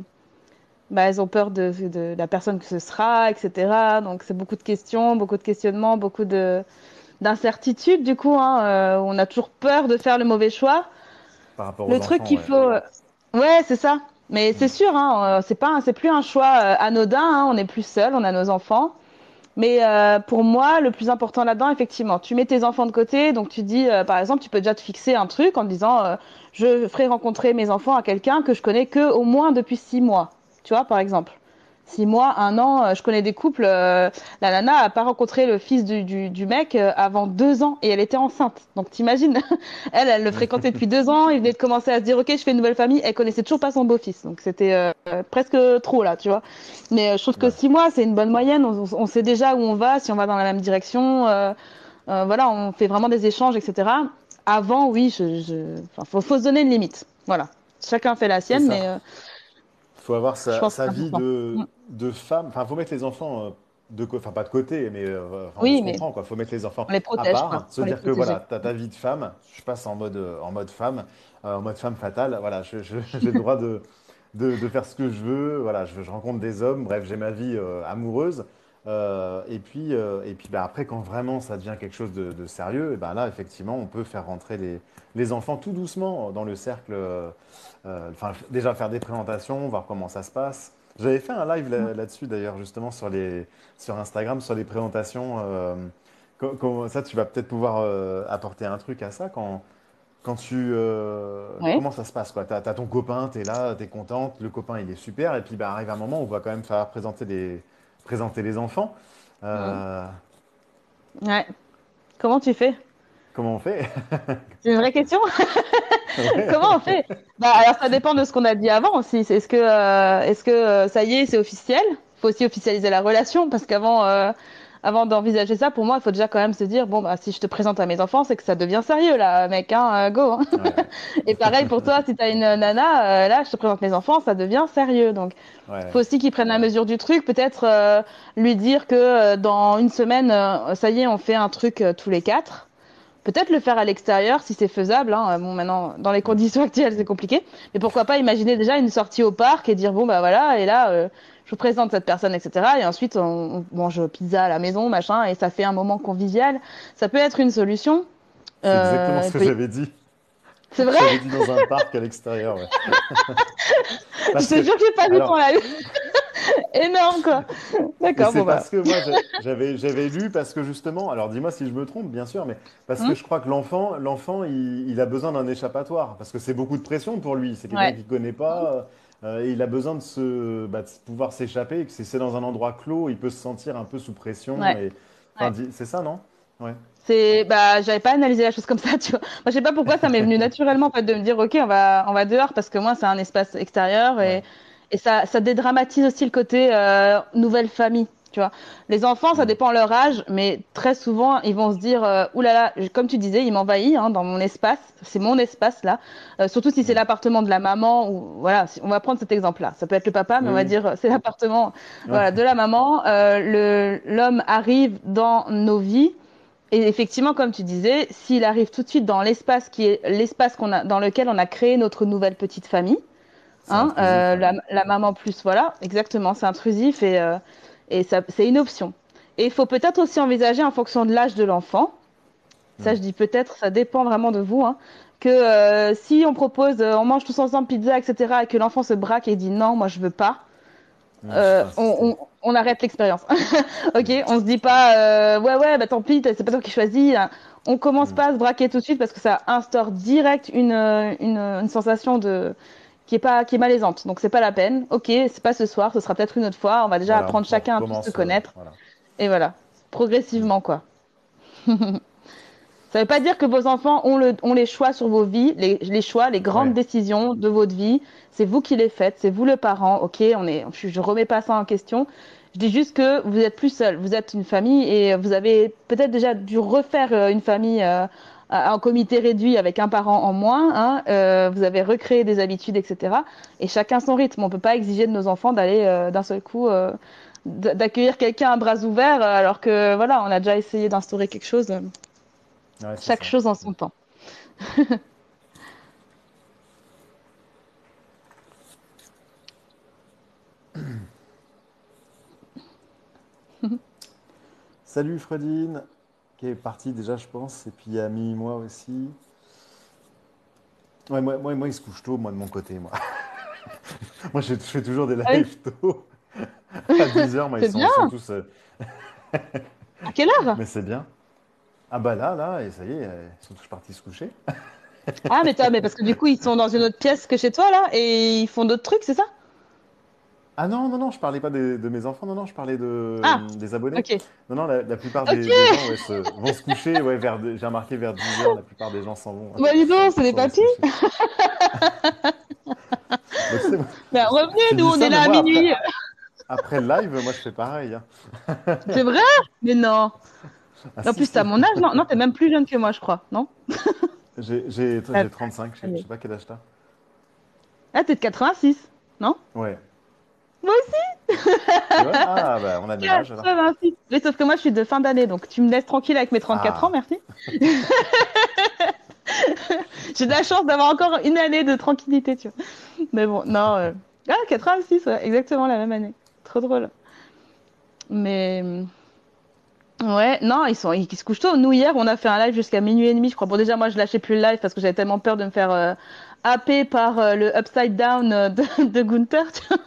bah, elles ont peur de la personne que ce sera, etc. Donc, c'est beaucoup de questions, beaucoup de questionnements, d'incertitudes, du coup, hein. On a toujours peur de faire le mauvais choix. Par rapport Le aux truc enfants, qu'il ouais. faut, ouais, c'est ça. Mais c'est Mm. sûr, hein, c'est plus un choix anodin, hein. On n'est plus seul, on a nos enfants. Mais pour moi, le plus important là-dedans, effectivement, tu mets tes enfants de côté, donc tu dis, par exemple, tu peux déjà te fixer un truc en te disant, je ferai rencontrer mes enfants à quelqu'un que je connais que au moins depuis 6 mois, tu vois, par exemple. 6 mois, un an, je connais des couples, la nana a pas rencontré le fils du mec avant 2 ans et elle était enceinte. Donc t'imagines, elle le fréquentait depuis 2 ans, il venait de commencer à se dire, ok, je fais une nouvelle famille, elle connaissait toujours pas son beau-fils, donc c'était presque trop là, tu vois. Mais je trouve que Ouais. 6 mois, c'est une bonne moyenne. On sait déjà où on va, si on va dans la même direction. Voilà, on fait vraiment des échanges, etc. Avant, oui, enfin, faut se donner une limite. Voilà. Chacun fait la C'est sienne, mais ça. Il faut avoir je pense que sa c'est vie important. Mm. de femme. Enfin, il faut mettre les enfants enfin pas de côté, mais enfin, on Oui, se mais comprend, quoi. Il faut mettre les enfants on les à protège, quoi. part, se Faut les dire que protéger. voilà, tu as ta vie de femme, je passe en mode femme fatale. Voilà, j'ai le droit de faire ce que je veux. Voilà, je rencontre des hommes, bref, j'ai ma vie amoureuse. Et puis bah, après, quand vraiment ça devient quelque chose de sérieux, et ben là, effectivement, on peut faire rentrer les enfants tout doucement dans le cercle. Enfin, déjà faire des présentations, voir comment ça se passe. J'avais fait un live Mm. là-dessus d'ailleurs, justement, sur Instagram, sur les présentations. Ça, tu vas peut-être pouvoir apporter un truc à ça quand Oui. comment ça se passe, quoi. T'as ton copain, t'es là, t'es contente, le copain il est super, et puis bah, arrive un moment où on va quand même falloir présenter les enfants. Mm. Euh, Ouais. Comment tu fais? comment on fait? C'est une vraie question. Comment on Ouais. fait? Bah, alors ça dépend de ce qu'on a dit avant aussi. Est-ce que ça y est, c'est officiel? Il faut aussi officialiser la relation parce avant d'envisager ça, pour moi, il faut déjà quand même se dire bon bah si je te présente à mes enfants, c'est que ça devient sérieux là, mec, hein, go, hein. Ouais, Et pareil pour toi, si t'as une nana, là, je te présente mes enfants, ça devient sérieux. Donc, faut ouais, aussi qu'ils prennent la mesure du truc. Peut-être lui dire que dans une semaine, ça y est, on fait un truc tous les quatre. Peut-être le faire à l'extérieur si c'est faisable, hein. Bon, maintenant, dans les conditions actuelles, c'est compliqué. Mais pourquoi pas imaginer déjà une sortie au parc et dire, bon, bah voilà, et là, je vous présente cette personne, etc. Et ensuite, on mange pizza à la maison, machin, et ça fait un moment convivial. Ça peut être une solution. C'est exactement ce Il que peut y- j'avais dit. C'est vrai? J'avais dit dans un parc à l'extérieur, ouais. Je Parce te que, jure que j'ai pas vu ton alors, live. Énorme, quoi. mais D'accord, c'est bon, bah. parce que moi, j'avais lu, parce que justement, alors dis-moi si je me trompe, bien sûr, mais parce que Hmm. je crois que l'enfant, il a besoin d'un échappatoire, parce que c'est beaucoup de pression pour lui. C'est quelqu'un Ouais. qu'il connaît pas, et il a besoin de pouvoir s'échapper, et que si c'est dans un endroit clos, il peut se sentir un peu sous pression, Ouais. et, enfin, Ouais. c'est ça, non? Ouais. Bah, j'avais pas analysé la chose comme ça, tu vois. Moi, je sais pas pourquoi ça m'est venu naturellement, en fait, de me dire, OK, on va dehors parce que moi, c'est un espace extérieur Ouais. et ça dédramatise aussi le côté, nouvelle famille, tu vois. Les enfants, ça Hmm. dépend leur âge, mais très souvent, ils vont se dire, ouh là là, comme tu disais, il m'envahit, hein, dans mon espace. C'est mon espace, là. Surtout si c'est Hmm. l'appartement de la maman ou, voilà, on va prendre cet exemple-là. Ça peut être le papa, mais Oui, on va oui. dire, c'est l'appartement, Ouais. voilà, de la maman. L'homme arrive dans nos vies. Et effectivement, comme tu disais, s'il arrive tout de suite dans l'espace qui est l'espace dans lequel on a créé notre nouvelle petite famille, C'est hein, intrusif, ouais. la maman plus, voilà, exactement, c'est intrusif et ça, c'est une option. Et il faut peut-être aussi envisager en fonction de l'âge de l'enfant. Ça, Hmm. je dis peut-être, ça dépend vraiment de vous, hein, que si on propose, on mange tous ensemble pizza, etc., et que l'enfant se braque et dit non, moi je veux pas, Non, je peux insister. on arrête l'expérience. Ok, Hmm. on se dit Ouais. pas ouais ouais bah tant pis, c'est pas toi qui choisis. On commence Hmm. pas à se braquer tout de suite parce que ça instaure direct une sensation de qui est malaisante. Donc c'est pas la peine. Ok, c'est pas ce soir, ce sera peut-être une autre fois. On va déjà Voilà, apprendre on chacun à plus se recommence. connaître Voilà. et voilà, Hmm. progressivement quoi. Ça veut pas dire que vos enfants ont les choix sur vos vies, les choix, les grandes Ouais. décisions de votre vie. C'est vous qui les faites, c'est vous le parent. Ok, je remets pas ça en question. Je dis juste que vous êtes plus seul. Vous êtes une famille et vous avez peut-être déjà dû refaire une famille en comité réduit avec un parent en moins. Hein. Vous avez recréé des habitudes, etc. Et chacun son rythme. On peut pas exiger de nos enfants d'aller d'un seul coup d'accueillir quelqu'un à bras ouverts alors que voilà, on a déjà essayé d'instaurer quelque chose. Ouais, c'est Chaque ça. chose en Hmm. son temps. Salut Fredine, qui est partie déjà, je pense. Et puis il y a moi aussi. Ouais, moi, il se couche tôt, moi, de mon côté, moi. Moi, je fais toujours des Ah oui, lives tôt. À 10 heures, moi, c'est bien. ils sont tous. À quelle heure? Mais c'est bien. Ah bah là, et ça y est, ils sont tous partis se coucher. Ah, mais parce que du coup, ils sont dans une autre pièce que chez toi, là, et ils font d'autres trucs, c'est ça? Ah non, non, non, je parlais pas de mes enfants, non, non, je parlais Ah, des abonnés. ok. Non, non, la plupart Ok, des gens ouais, vont se coucher, ouais, j'ai remarqué vers 10 heures, la plupart des gens bah dis donc, c'est des s'en vont se papis. coucher. Bah, tu sais, moi, Ben je te revenez, nous, dis on est ça, mais là à moi, minuit. après le live, moi, je fais pareil, hein. C'est vrai? Mais non. Ah En si, plus, t'as si. mon âge, non? Non, t'es même plus jeune que moi, je crois, non? Ah, J'ai 35, je sais pas quel âge t'as. ah, t'es de 86, non? Ouais. Moi aussi, C'est vrai? Ah, bah, on a le même âge, alors. 86. Mais sauf que moi, je suis de fin d'année, donc tu me laisses tranquille avec mes 34 ans, Ah. merci. J'ai de la chance d'avoir encore une année de tranquillité, tu vois. Mais bon, non. Ah, 86, ouais, exactement la même année. Trop drôle. Mais ouais, non, ils se couchent tôt. Nous, hier, on a fait un live jusqu'à minuit et demi, je crois. Bon, déjà, moi, je lâchais plus le live parce que j'avais tellement peur de me faire happer par le Upside Down de Gunther. Tu vois.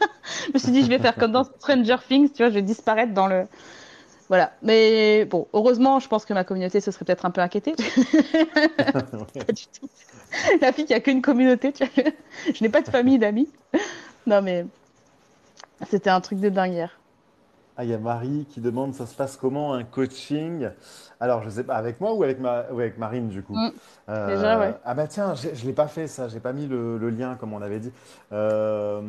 Je me suis dit, je vais faire comme dans Stranger Things, tu vois, je vais disparaître dans le. Voilà. Mais bon, heureusement, je pense que ma communauté se serait peut-être un peu inquiétée. Ouais. Pas du tout. La fille qui a qu'une communauté, tu vois. Je n'ai pas de famille, d'amis. Non, mais c'était un truc de dingue hier. Ah, il y a Marie qui demande, ça se passe comment un coaching? Alors, je sais pas, avec moi ou avec Marine, du coup? Mm. Déjà, ouais. Ah bah tiens, je l'ai pas fait ça, j'ai pas mis le lien comme on avait dit. Euh,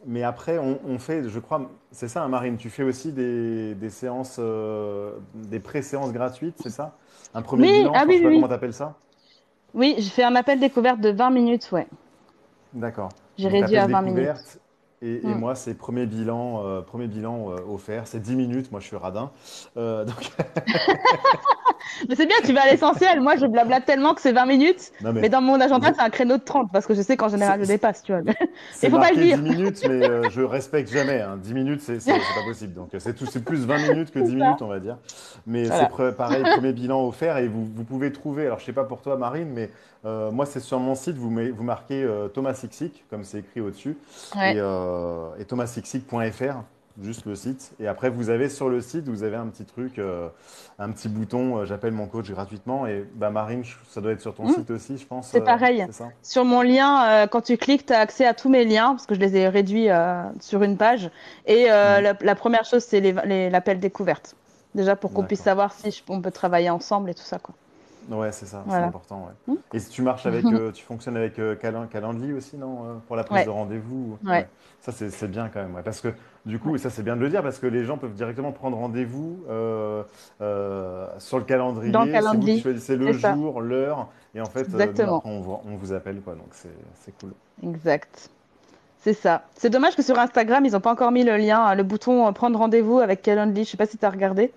mais après, on fait, je crois, c'est ça, hein, Marine, tu fais aussi des séances, des pré-séances gratuites, c'est ça? Un premier Oui, bilan, ah enfin, oui, je sais oui, pas comment oui. t'appelles ça? Oui, j'ai fait un appel découverte de 20 minutes, ouais. D'accord. J'ai Donc, réduit appel à 20 minutes. découverte. Et Mm. moi, c'est premier bilan offert. C'est 10 minutes. Moi, je suis radin. Donc, Mais c'est bien, tu vas à l'essentiel. Moi, je blablate tellement que c'est 20 minutes, Non, mais mais dans mon agenda, je- c'est un créneau de 30 parce que je sais qu'en général, je c'est dépasse, tu vois. c'est Il faut pas le marqué dire. 10 minutes, mais je respecte jamais, hein. 10 minutes, c'est pas possible. Donc c'est plus 20 minutes que C'est 10 ça. minutes, on va dire. Mais Voilà. pareil, premier bilan offert et vous pouvez trouver, alors je sais pas pour toi Marine, mais moi c'est sur mon site, vous marquez Thomas Sixic, comme c'est écrit au-dessus, Ouais. et thomassixic.fr, juste le site. Et après vous avez sur le site, vous avez un petit truc, un petit bouton, j'appelle mon coach gratuitement. Et bah Marine, ça doit être sur ton Hmm. site aussi, je pense, C'est pareil. c'est ça? Sur mon lien, quand tu cliques, tu as accès à tous mes liens parce que je les ai réduits sur une page. Et Mhm. la première chose, c'est l'appel découverte. Déjà pour qu'on puisse D'accord. savoir si on peut travailler ensemble et tout ça, quoi. Ouais, c'est ça, c'est Voilà. important, ouais. Hmm. Et si tu fonctionnes avec Calendly aussi, non, pour la prise Ouais. de rendez-vous? Ouais. Ouais, ça c'est bien quand même, ouais. Parce que du coup, et ça c'est bien de le dire, parce que les gens peuvent directement prendre rendez-vous sur le Dans le calendrier. C'est vous qui calendrier. choisissez C'est le ça. jour, l'heure, et en fait, nous Exactement. après on vous appelle, quoi. Donc c'est cool. Exact. C'est ça. C'est dommage que sur Instagram, ils n'ont pas encore mis le lien, le bouton prendre rendez-vous avec Calendly. Je sais pas si tu as regardé.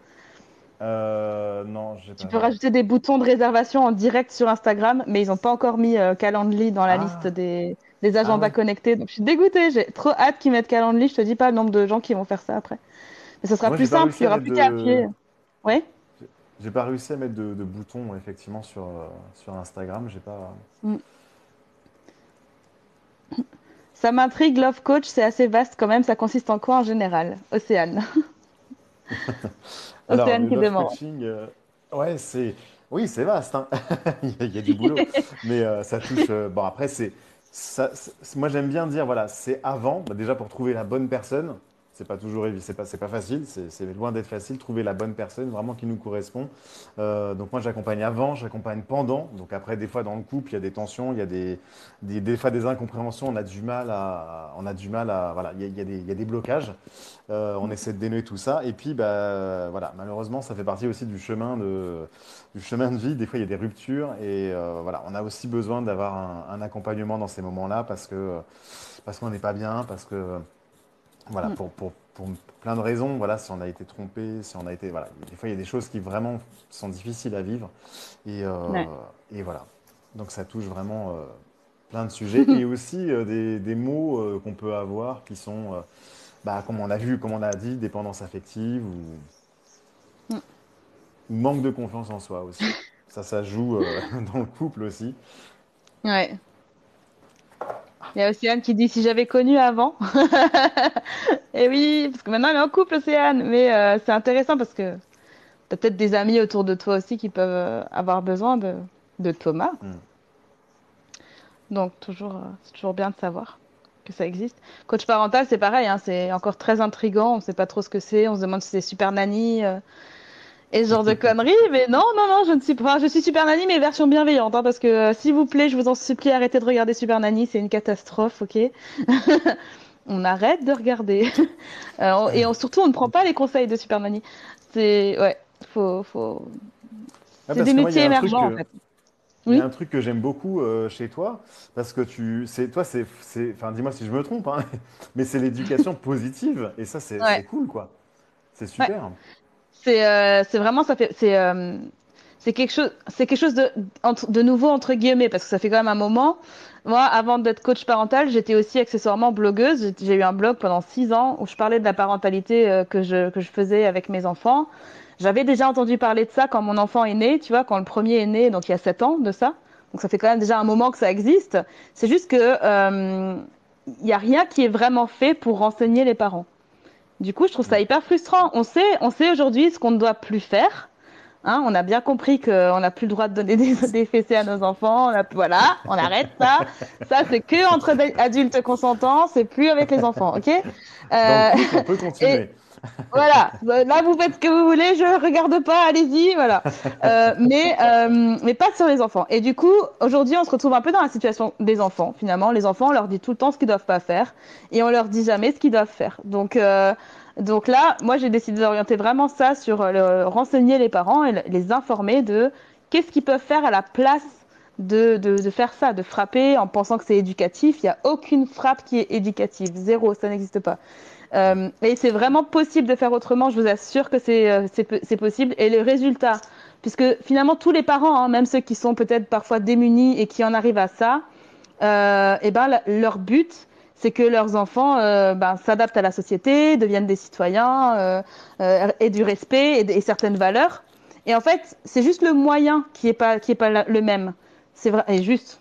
Non, j'ai Tu pas peux vu. rajouter des boutons de réservation en direct sur Instagram, mais ils n'ont pas encore mis Calendly dans la liste Ah, des ah agendas ouais. connectés. Donc je suis dégoûtée. J'ai trop hâte qu'ils mettent Calendly. Je te dis pas le nombre de gens qui vont faire ça après. Mais ce sera Moi, plus j'ai pas simple. Il réussi y à aura mettre plus qu'à de appuyer. Ouais. J'ai pas réussi à mettre de boutons effectivement sur Instagram. J'ai pas. Mm. Ça m'intrigue. Love Coach, c'est assez vaste quand même. Ça consiste en quoi en général? Océane. Alors, Océane le qui love demande. coaching, ouais, oui, c'est vaste, hein. Il y a du boulot, mais ça touche. Bon, après, moi, j'aime bien dire, voilà, c'est avant, bah, déjà pour trouver la bonne personne. C'est pas toujours évident, c'est pas facile, c'est loin d'être facile. Trouver la bonne personne vraiment qui nous correspond. Donc moi, j'accompagne avant, j'accompagne pendant. Donc après, des fois dans le couple, il y a des tensions, il y a des fois des incompréhensions. On a du mal à, voilà, il y a des blocages. On essaie de dénouer tout ça. Et puis, bah, voilà, malheureusement, ça fait partie aussi du chemin de vie. Des fois, il y a des ruptures. Et voilà, on a aussi besoin d'avoir un accompagnement dans ces moments-là parce qu'on n'est pas bien, parce que, voilà, Mm. pour plein de raisons. Voilà, si on a été trompé, si on a été. Voilà, des fois, il y a des choses qui vraiment sont difficiles à vivre. Et, Ouais. voilà. Donc, ça touche vraiment plein de sujets. Et aussi des mots qu'on peut avoir qui sont. Bah, comme on a vu, comme on a dit, dépendance affective Mm. ou manque de confiance en soi aussi. Ça joue dans le couple aussi. Ouais. Il y a Océane qui dit si j'avais connu avant. Et oui, parce que maintenant elle est en couple, Océane. Mais c'est intéressant parce que t'as peut-être des amis autour de toi aussi qui peuvent avoir besoin de Thomas. Hmm. Donc c'est toujours bien de savoir que ça existe. Coach parental, c'est pareil, hein, c'est encore très intriguant. On sait pas trop ce que c'est. On se demande si c'est Super Nanny et ce genre de conneries. Mais non, non, non, je ne suis pas. Enfin, je suis Super Nanny, mais version bienveillante, hein, parce que s'il vous plaît, je vous en supplie, arrêtez de regarder Super Nanny. C'est une catastrophe, ok? On arrête de regarder. Surtout, on ne prend pas les conseils de Super Nanny. C'est ouais, faut. Ouais, C'est parce des que moi, métiers émergents en fait. il y a Oui. un truc que j'aime beaucoup chez toi, parce que enfin, dis-moi si je me trompe, hein, mais c'est l'éducation positive, et ça, c'est Ouais. cool, quoi. C'est Ouais. super. C'est vraiment ça fait c'est quelque chose de nouveau entre guillemets parce que ça fait quand même un moment. Moi, avant d'être coach parental, j'étais aussi accessoirement blogueuse. J'ai eu un blog pendant 6 ans où je parlais de la parentalité que je faisais avec mes enfants. J'avais déjà entendu parler de ça quand mon enfant est né, tu vois, quand le premier est né, donc il y a 7 ans de ça. Donc ça fait quand même déjà un moment que ça existe. C'est juste que il y a rien qui est vraiment fait pour renseigner les parents. Du coup, je trouve ça Hmm. hyper frustrant. On sait aujourd'hui ce qu'on ne doit plus faire. Hein, on a bien compris qu'on n'a plus le droit de donner des fessées à nos enfants. Voilà, on arrête ça. Ça, c'est que entre adultes consentants, c'est plus avec les enfants, ok? Dans le Euh, couple, on peut et continuer. voilà, là vous faites ce que vous voulez, je regarde pas, allez-y, voilà. Mais pas sur les enfants. Et du coup, aujourd'hui, on se retrouve un peu dans la situation des enfants. Finalement, les enfants, on leur dit tout le temps ce qu'ils doivent pas faire, et on leur dit jamais ce qu'ils doivent faire. Donc là, moi, j'ai décidé d'orienter vraiment ça sur renseigner les parents et les informer de qu'est-ce qu'ils peuvent faire à la place de faire ça, de frapper en pensant que c'est éducatif. Il n'y a aucune frappe qui est éducative, zéro, ça n'existe pas. Et c'est vraiment possible de faire autrement, je vous assure que c'est possible. Et le résultat puisque finalement tous les parents, hein, même ceux qui sont peut-être parfois démunis et qui en arrivent à ça, et ben leur but, c'est que leurs enfants ben, s'adaptent à la société, deviennent des citoyens, aient du respect et certaines valeurs. Et en fait, c'est juste le moyen qui est pas le même. C'est vrai, et juste,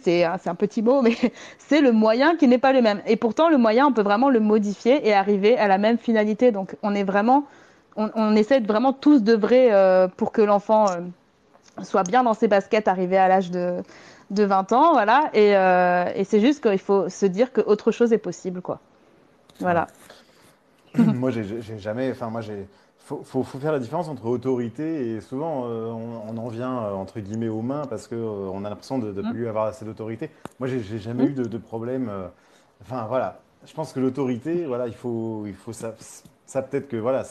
c'est un petit mot, mais c'est le moyen qui n'est pas le même. Et pourtant, le moyen, on peut vraiment le modifier et arriver à la même finalité. Donc, on essaie de vraiment tous d'œuvrer pour que l'enfant soit bien dans ses baskets, arrivé à l'âge de 20 ans, voilà. Et c'est juste qu'il faut se dire qu'autre chose est possible, quoi. Ouais. Voilà. Moi, j'ai jamais. Enfin, moi, j'ai. Faut faire la différence entre autorité et souvent on en vient entre guillemets aux mains parce que on a l'impression de ne Mm. plus avoir assez d'autorité. Moi, j'ai jamais Mm. eu de problème. Enfin, voilà. Je pense que l'autorité, voilà, il faut ça. Ça peut-être que voilà,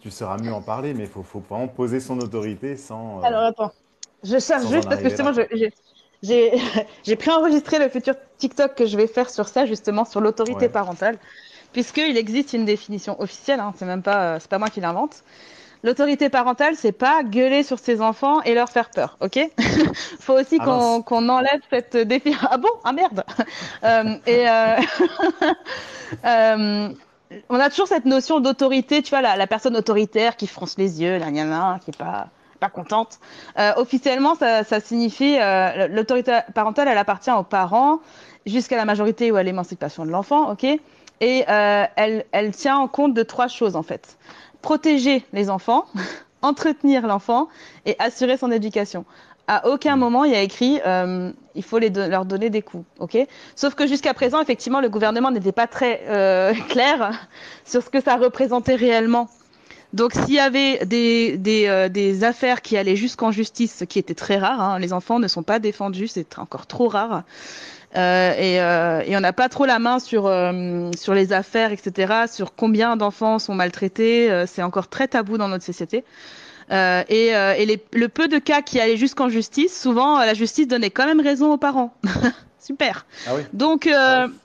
tu seras mieux en parler, mais faut vraiment poser son autorité Alors, attends. Je cherche sans en juste parce que arriver là, justement, quoi. j'ai j'ai préenregistré le futur TikTok que je vais faire sur ça, justement, sur l'autorité Ouais. parentale, puisqu'il existe une définition officielle, hein, c'est pas moi qui l'invente. L'autorité parentale, c'est pas gueuler sur ses enfants et leur faire peur, ok? Faut aussi Ah mince. qu'on enlève cette définition. Ah bon? Ah merde! Et euh, on a toujours cette notion d'autorité, tu vois, la personne autoritaire qui fronce les yeux, la gna qui est pas contente. Officiellement, ça signifie l'autorité parentale, elle appartient aux parents jusqu'à la majorité ou à l'émancipation de l'enfant, ok? Et elle tient en compte de trois choses en fait: protéger les enfants, entretenir l'enfant et assurer son éducation. À aucun Hmm. moment il y a écrit il faut leur donner des coups, ok? Sauf que jusqu'à présent, effectivement, le gouvernement n'était pas très clair sur ce que ça représentait réellement. Donc, s'il y avait des affaires qui allaient jusqu'en justice, ce qui était très rare, hein, les enfants ne sont pas défendus, c'est encore trop rare, et on n'a pas trop la main sur les affaires, etc., sur combien d'enfants sont maltraités, c'est encore très tabou dans notre société. Le peu de cas qui allaient jusqu'en justice, souvent la justice donnait quand même raison aux parents. Super. Ah oui. Donc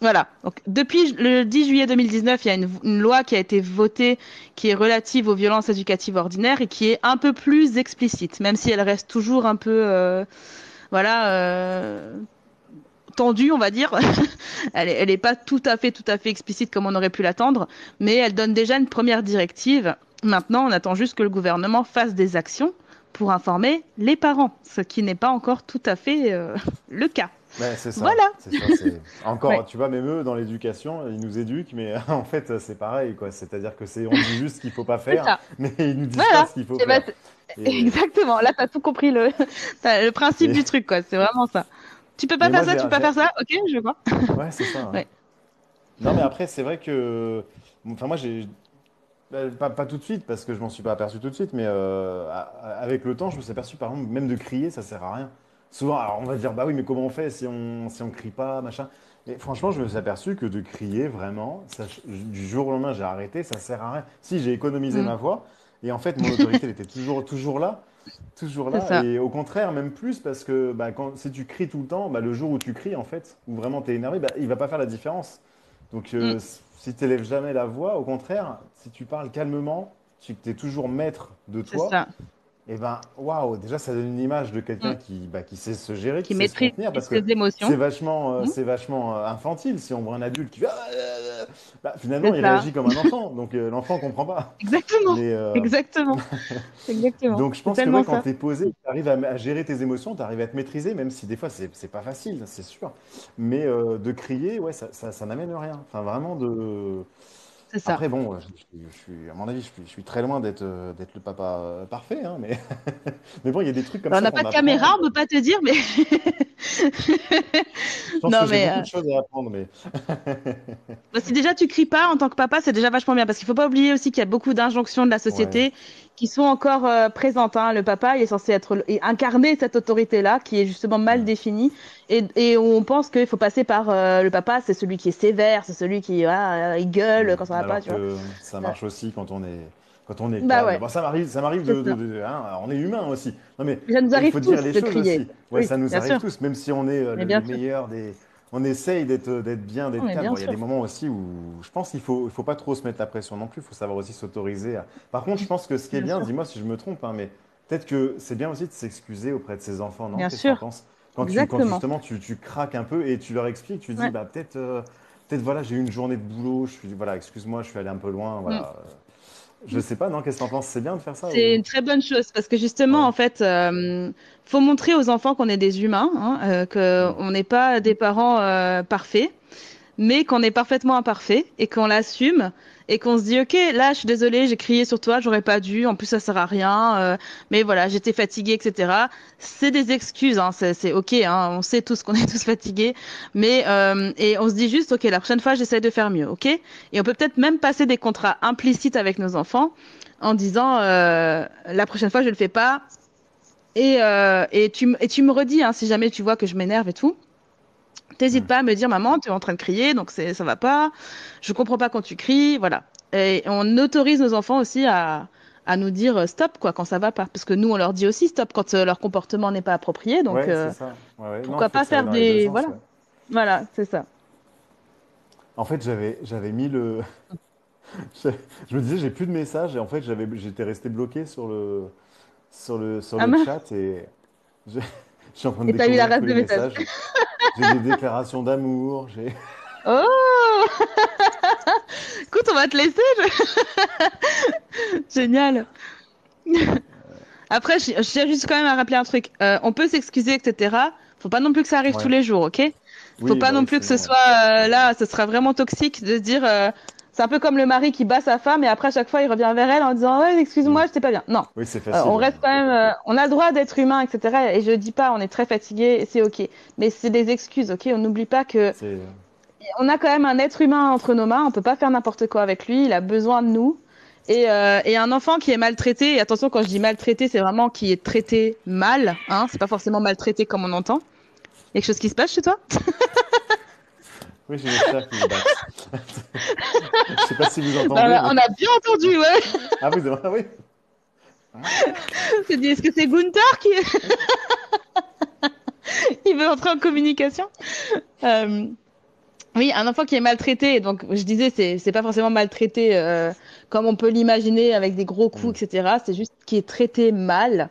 voilà. Donc, depuis le 10 juillet 2019, il y a une loi qui a été votée qui est relative aux violences éducatives ordinaires et qui est un peu plus explicite, même si elle reste toujours un peu voilà tendue, on va dire. Elle est pas tout à fait explicite comme on aurait pu l'attendre, mais elle donne déjà une première directive. Maintenant, on attend juste que le gouvernement fasse des actions pour informer les parents, ce qui n'est pas encore tout à fait le cas. Ouais, c'est ça, Voilà. c'est ça, c'est Ouais, encore, tu vois, même eux dans l'éducation, ils nous éduquent, mais en fait c'est pareil, quoi. C'est-à-dire que on dit juste ce qu'il faut pas c'est faire, ça. mais ils nous disent pas Voilà. ce qu'il faut Et ben, faire. Et, exactement. Là, t'as tout compris t'as le principe mais, du truc, quoi. C'est vraiment ça. Tu peux pas mais faire moi ça, tu peux pas faire ça. Ok, je vois. ouais, c'est ça, hein. Ouais. Non, mais après c'est vrai que, enfin moi pas tout de suite parce que je m'en suis pas aperçu tout de suite, mais avec le temps, je me suis aperçu par exemple même de crier, ça sert à rien. Souvent, alors on va dire bah oui, mais comment on fait si on crie pas, machin. Mais franchement, je me suis aperçu que de crier vraiment, du jour au lendemain, j'ai arrêté, ça sert à rien. Si j'ai économisé Mm. ma voix, et en fait mon autorité, elle était toujours C'est là, ça. et au contraire même plus parce que bah, si tu cries tout le temps, bah, le jour où tu cries en fait, où vraiment tu es énervé, bah, il va pas faire la différence. Donc, Mm. si tu n'élèves jamais la voix, au contraire, si tu parles calmement, si tu es toujours maître de C'est toi, ça. et ben, waouh, déjà, ça donne une image de quelqu'un Mm. qui sait se gérer, qui Qui sait se maîtrise contenir, parce que ses émotions. Mm. c'est vachement infantile. Si on voit un adulte qui fait, bah, finalement, C'est il ça. réagit comme un enfant, donc l'enfant comprend pas. Exactement. Mais, Exactement. Exactement. donc, je C'est pense que tellement ouais, quand ça. tu es posé, tu arrives à gérer tes émotions, tu arrives à te maîtriser, même si des fois, c'est pas facile, c'est sûr. Mais de crier, ouais, ça n'amène rien. Enfin, vraiment de. C'est ça. Après, bon, à mon avis, je suis très loin d'être le papa parfait, hein, mais, mais bon, il y a des trucs comme Alors, on ça n'a qu'on pas de caméra, apprend. on peut pas te dire, mais Je pense que non, j'ai mais beaucoup de choses à apprendre, mais bah, si déjà tu cries pas en tant que papa, c'est déjà vachement bien parce qu'il faut pas oublier aussi qu'il y a beaucoup d'injonctions de la ouais, société qui sont encore présentes, hein. Le papa, il est censé et incarner cette autorité-là qui est justement mal hmm. définie et on pense qu'il faut passer par le papa, c'est celui qui est sévère, c'est celui qui voilà, il gueule quand ça va pas, Alors tu vois. que ça Euh, marche aussi quand on est Bah calme. ouais, Bon, ça m'arrive c'est ça. hein, on est humain aussi. Non, mais Ça nous il arrive faut dire tous les de choses crier. aussi. Ouais, Oui, ça nous bien arrive sûr, tous, même si on est mais le bien sûr. meilleur des. on essaye d'être bien, Non, d'être mais calme. bien Bon, il y a sûr. des moments aussi où je pense il faut pas trop se mettre la pression non plus. Il faut savoir aussi s'autoriser. Par contre, je pense que ce qui est Bien bien, sûr. dis-moi si je me trompe, hein, mais peut-être que c'est bien aussi de s'excuser auprès de ses enfants, non? Bien Qu'est-ce que tu en sûr. penses? Quand Exactement. justement tu craques un peu et tu leur expliques, tu dis, Ouais. bah peut-être voilà, j'ai eu une journée de boulot, voilà, excuse-moi, je suis allé un peu loin, Mm. voilà. Je sais pas, non? Qu'est-ce que tu en penses? C'est bien de faire ça C'est ou? une très bonne chose parce que justement, Ouais. en fait, faut montrer aux enfants qu'on est des humains, hein, Mm. qu'on n'est pas des parents parfaits, mais qu'on est parfaitement imparfait et qu'on l'assume et qu'on se dit, OK, là, je suis désolée, j'ai crié sur toi, j'aurais pas dû, en plus, ça sert à rien, mais voilà, j'étais fatiguée, etc. C'est des excuses, hein, c'est OK, hein, on sait tous qu'on est tous fatigués, mais et on se dit juste, OK, la prochaine fois, j'essaie de faire mieux, OK? Et on peut peut-être même passer des contrats implicites avec nos enfants en disant, la prochaine fois, je le fais pas. Et tu me redis, hein, si jamais tu vois que je m'énerve et tout. T'hésites Mm. pas à me dire, maman, tu es en train de crier, donc ça va pas. Je comprends pas quand tu cries, voilà. Et on autorise nos enfants aussi à nous dire stop, quoi, quand ça va pas. Parce que nous, on leur dit aussi stop quand leur comportement n'est pas approprié. Donc, Ouais, c'est ça. Ouais, ouais. Non, il pourquoi faut pas tirer faire dans les deux des. sens, Voilà, ouais. voilà, c'est ça. En fait, j'avais mis le. Je je me disais, j'ai plus de messages et en fait, j'étais resté bloqué sur Ah le mince. chat et je, je suis en train de Et t'as eu la découvrir reste tous les de messages. messages. J'ai des déclarations d'amour, j'ai. Oh! Écoute, on va te laisser. Génial. Après, je tiens juste quand même à rappeler un truc. On peut s'excuser, etc. Faut pas non plus que ça arrive tous Ouais. les jours, ok? Faut Oui, pas bah non oui, plus que ce sinon. soit là, ce sera vraiment toxique de se dire. C'est un peu comme le mari qui bat sa femme et après à chaque fois il revient vers elle en disant ouais Hmm. excuse-moi j'étais pas bien. Non, Oui, c'est on facile, ouais. reste quand même, on a le droit d'être humain etc. Et je dis pas on est très fatigué, c'est ok. Mais c'est des excuses, ok? On n'oublie pas que C'est. on a quand même un être humain entre nos mains, on peut pas faire n'importe quoi avec lui, il a besoin de nous. Et un enfant qui est maltraité, et attention quand je dis maltraité, c'est vraiment qui est traité mal, hein, c'est pas forcément maltraité comme on entend. Il y a quelque chose qui se passe chez toi? Oui, j'ai mes frères qui se battent. Je sais pas si vous entendez, Bah, mais. on a bien entendu, ouais. Ah oui, ah oui. Je dis, est-ce que c'est Gunther qui il veut entrer en communication? Euh, oui, un enfant qui est maltraité, donc je disais, c'est pas forcément maltraité comme on peut l'imaginer avec des gros Hmm. coups, etc. C'est juste qui est traité mal,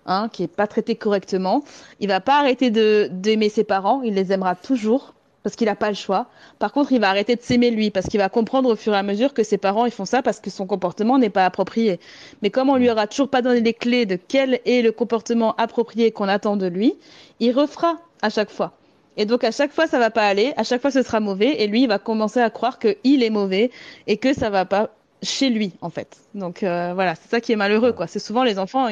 hein, qui est pas traité correctement. Il va pas arrêter de d'aimer ses parents, il les aimera toujours parce qu'il n'a pas le choix. Par contre, il va arrêter de s'aimer lui parce qu'il va comprendre au fur et à mesure que ses parents ils font ça parce que son comportement n'est pas approprié. Mais comme on lui Hmm. aura toujours pas donné les clés de quel est le comportement approprié qu'on attend de lui, il refera à chaque fois. Et donc à chaque fois ça va pas aller, à chaque fois ce sera mauvais et lui il va commencer à croire que il est mauvais et que ça va pas chez lui en fait. Donc voilà, c'est ça qui est malheureux Ouais. quoi. C'est souvent les enfants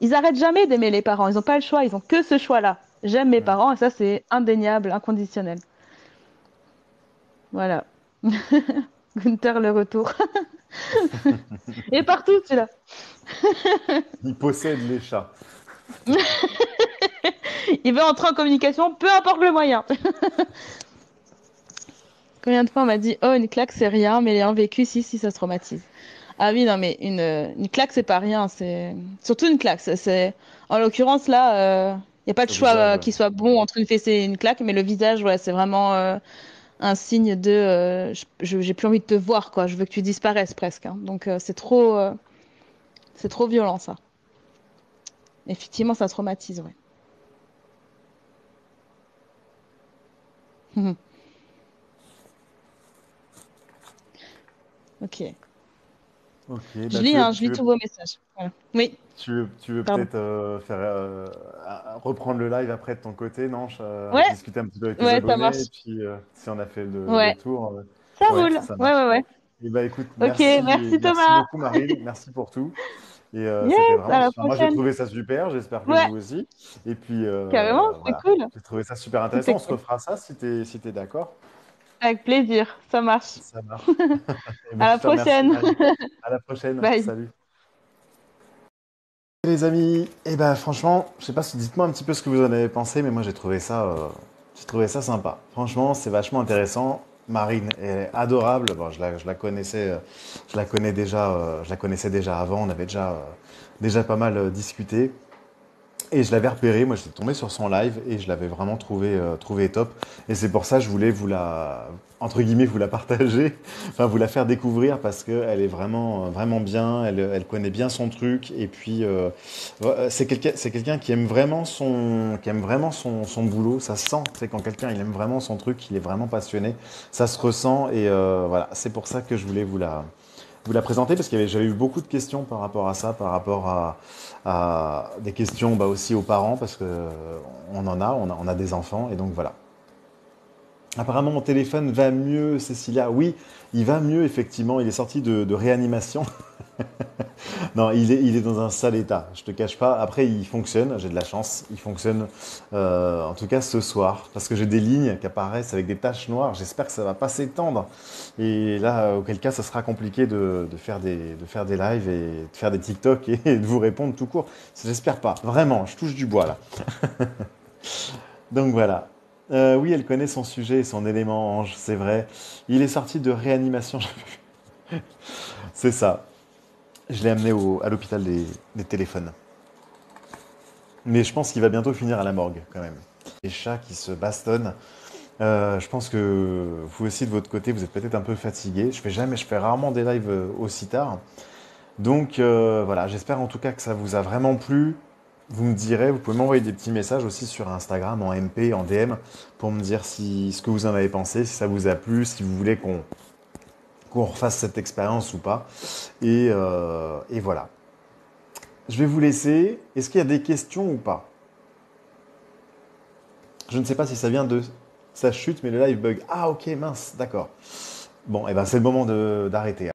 ils arrêtent jamais d'aimer les parents, ils ont pas le choix, ils ont que ce choix-là. J'aime mes Hmm. parents et ça c'est indéniable, inconditionnel. Voilà. Gunther le retour. Et partout celui-là. Il possède les chats. Il veut entrer en communication, peu importe le moyen. Combien de fois on m'a dit oh une claque c'est rien mais l'ayant vécu si ça se traumatise. Ah oui, non, mais une claque, c'est pas rien. C'est surtout une claque. En l'occurrence, là, il n'y a pas de Sur le choix visage, ouais. qui soit bon entre une fessée et une claque, mais le visage, ouais, c'est vraiment un signe de j'ai plus envie de te voir, quoi. Je veux que tu disparaisses presque, hein. Donc, c'est trop violent, ça. Effectivement, ça traumatise, ouais. Ok. Ok, bah Je lis tous vos messages. Voilà. Oui, tu veux pardon. peut-être faire reprendre le live après de ton côté, non? Ouais, Discuter un petit peu avec les ouais, ça abonnés et marche. puis si on a fait le Ouais, tour, ça ouais, roule. ça Ouais, marche. ouais, ouais. Et bah écoute, Ok, merci merci Thomas. beaucoup Marine, merci pour tout. Et c'était Yes, vraiment, à la enfin, moi j'ai prochaine. trouvé ça super, j'espère que Ouais. vous aussi. Et puis Carrément, c'est voilà, cool. j'ai trouvé ça super intéressant. C'était On se cool. refera ça si t'es d'accord. Avec plaisir, ça marche. Ça marche. Et ben, À je la te remercie prochaine. Marine. À la prochaine. Bye. Salut. Les amis, eh ben franchement, je sais pas si dites-moi un petit peu ce que vous en avez pensé, mais moi j'ai trouvé ça sympa. Franchement, c'est vachement intéressant. Marine est adorable. Bon, je la connaissais, je la connaissais déjà avant. On avait déjà pas mal discuté. Et je l'avais repéré, moi j'étais tombé sur son live et je l'avais vraiment trouvé top. Et c'est pour ça que je voulais entre guillemets, vous la partager, enfin vous la faire découvrir parce qu'elle est vraiment bien, elle connaît bien son truc. Et puis ouais, c'est quelqu'un qui aime vraiment son boulot, ça se sent. C'est quand quelqu'un il aime vraiment son truc, il est vraiment passionné, ça se ressent. Et voilà, c'est pour ça que je voulais vous la présenter parce que j'avais eu beaucoup de questions par rapport à ça, par rapport à des questions bah, aussi aux parents parce que on a des enfants et donc voilà. Apparemment mon téléphone va mieux, Cécilia. Oui, il va mieux effectivement. Il est sorti de réanimation. Non, il est dans un sale état. Je te cache pas. Après, il fonctionne. J'ai de la chance. Il fonctionne. En tout cas ce soir, parce que j'ai des lignes qui apparaissent avec des taches noires. J'espère que ça va pas s'étendre. Et là, auquel cas, ça sera compliqué de faire des lives et de faire des TikTok et de vous répondre tout court. J'espère pas. Vraiment, je touche du bois là. Donc voilà. Oui, elle connaît son sujet et son élément ange, c'est vrai. Il est sorti de réanimation. C'est ça. Je l'ai amené à l'hôpital des téléphones. Mais je pense qu'il va bientôt finir à la morgue, quand même. Les chats qui se bastonnent. Je pense que vous aussi, de votre côté, vous êtes peut-être un peu fatigué. Je fais rarement des lives aussi tard. Donc voilà, j'espère en tout cas que ça vous a vraiment plu. Vous me direz, vous pouvez m'envoyer des petits messages aussi sur Instagram, en MP, en DM, pour me dire ce que vous en avez pensé, si ça vous a plu, si vous voulez qu'on refasse cette expérience ou pas. Et voilà. Je vais vous laisser. Est-ce qu'il y a des questions ou pas? Je ne sais pas si ça vient de sa chute, mais le live bug. Ah ok, mince, d'accord. Bon, et ben c'est le moment d'arrêter.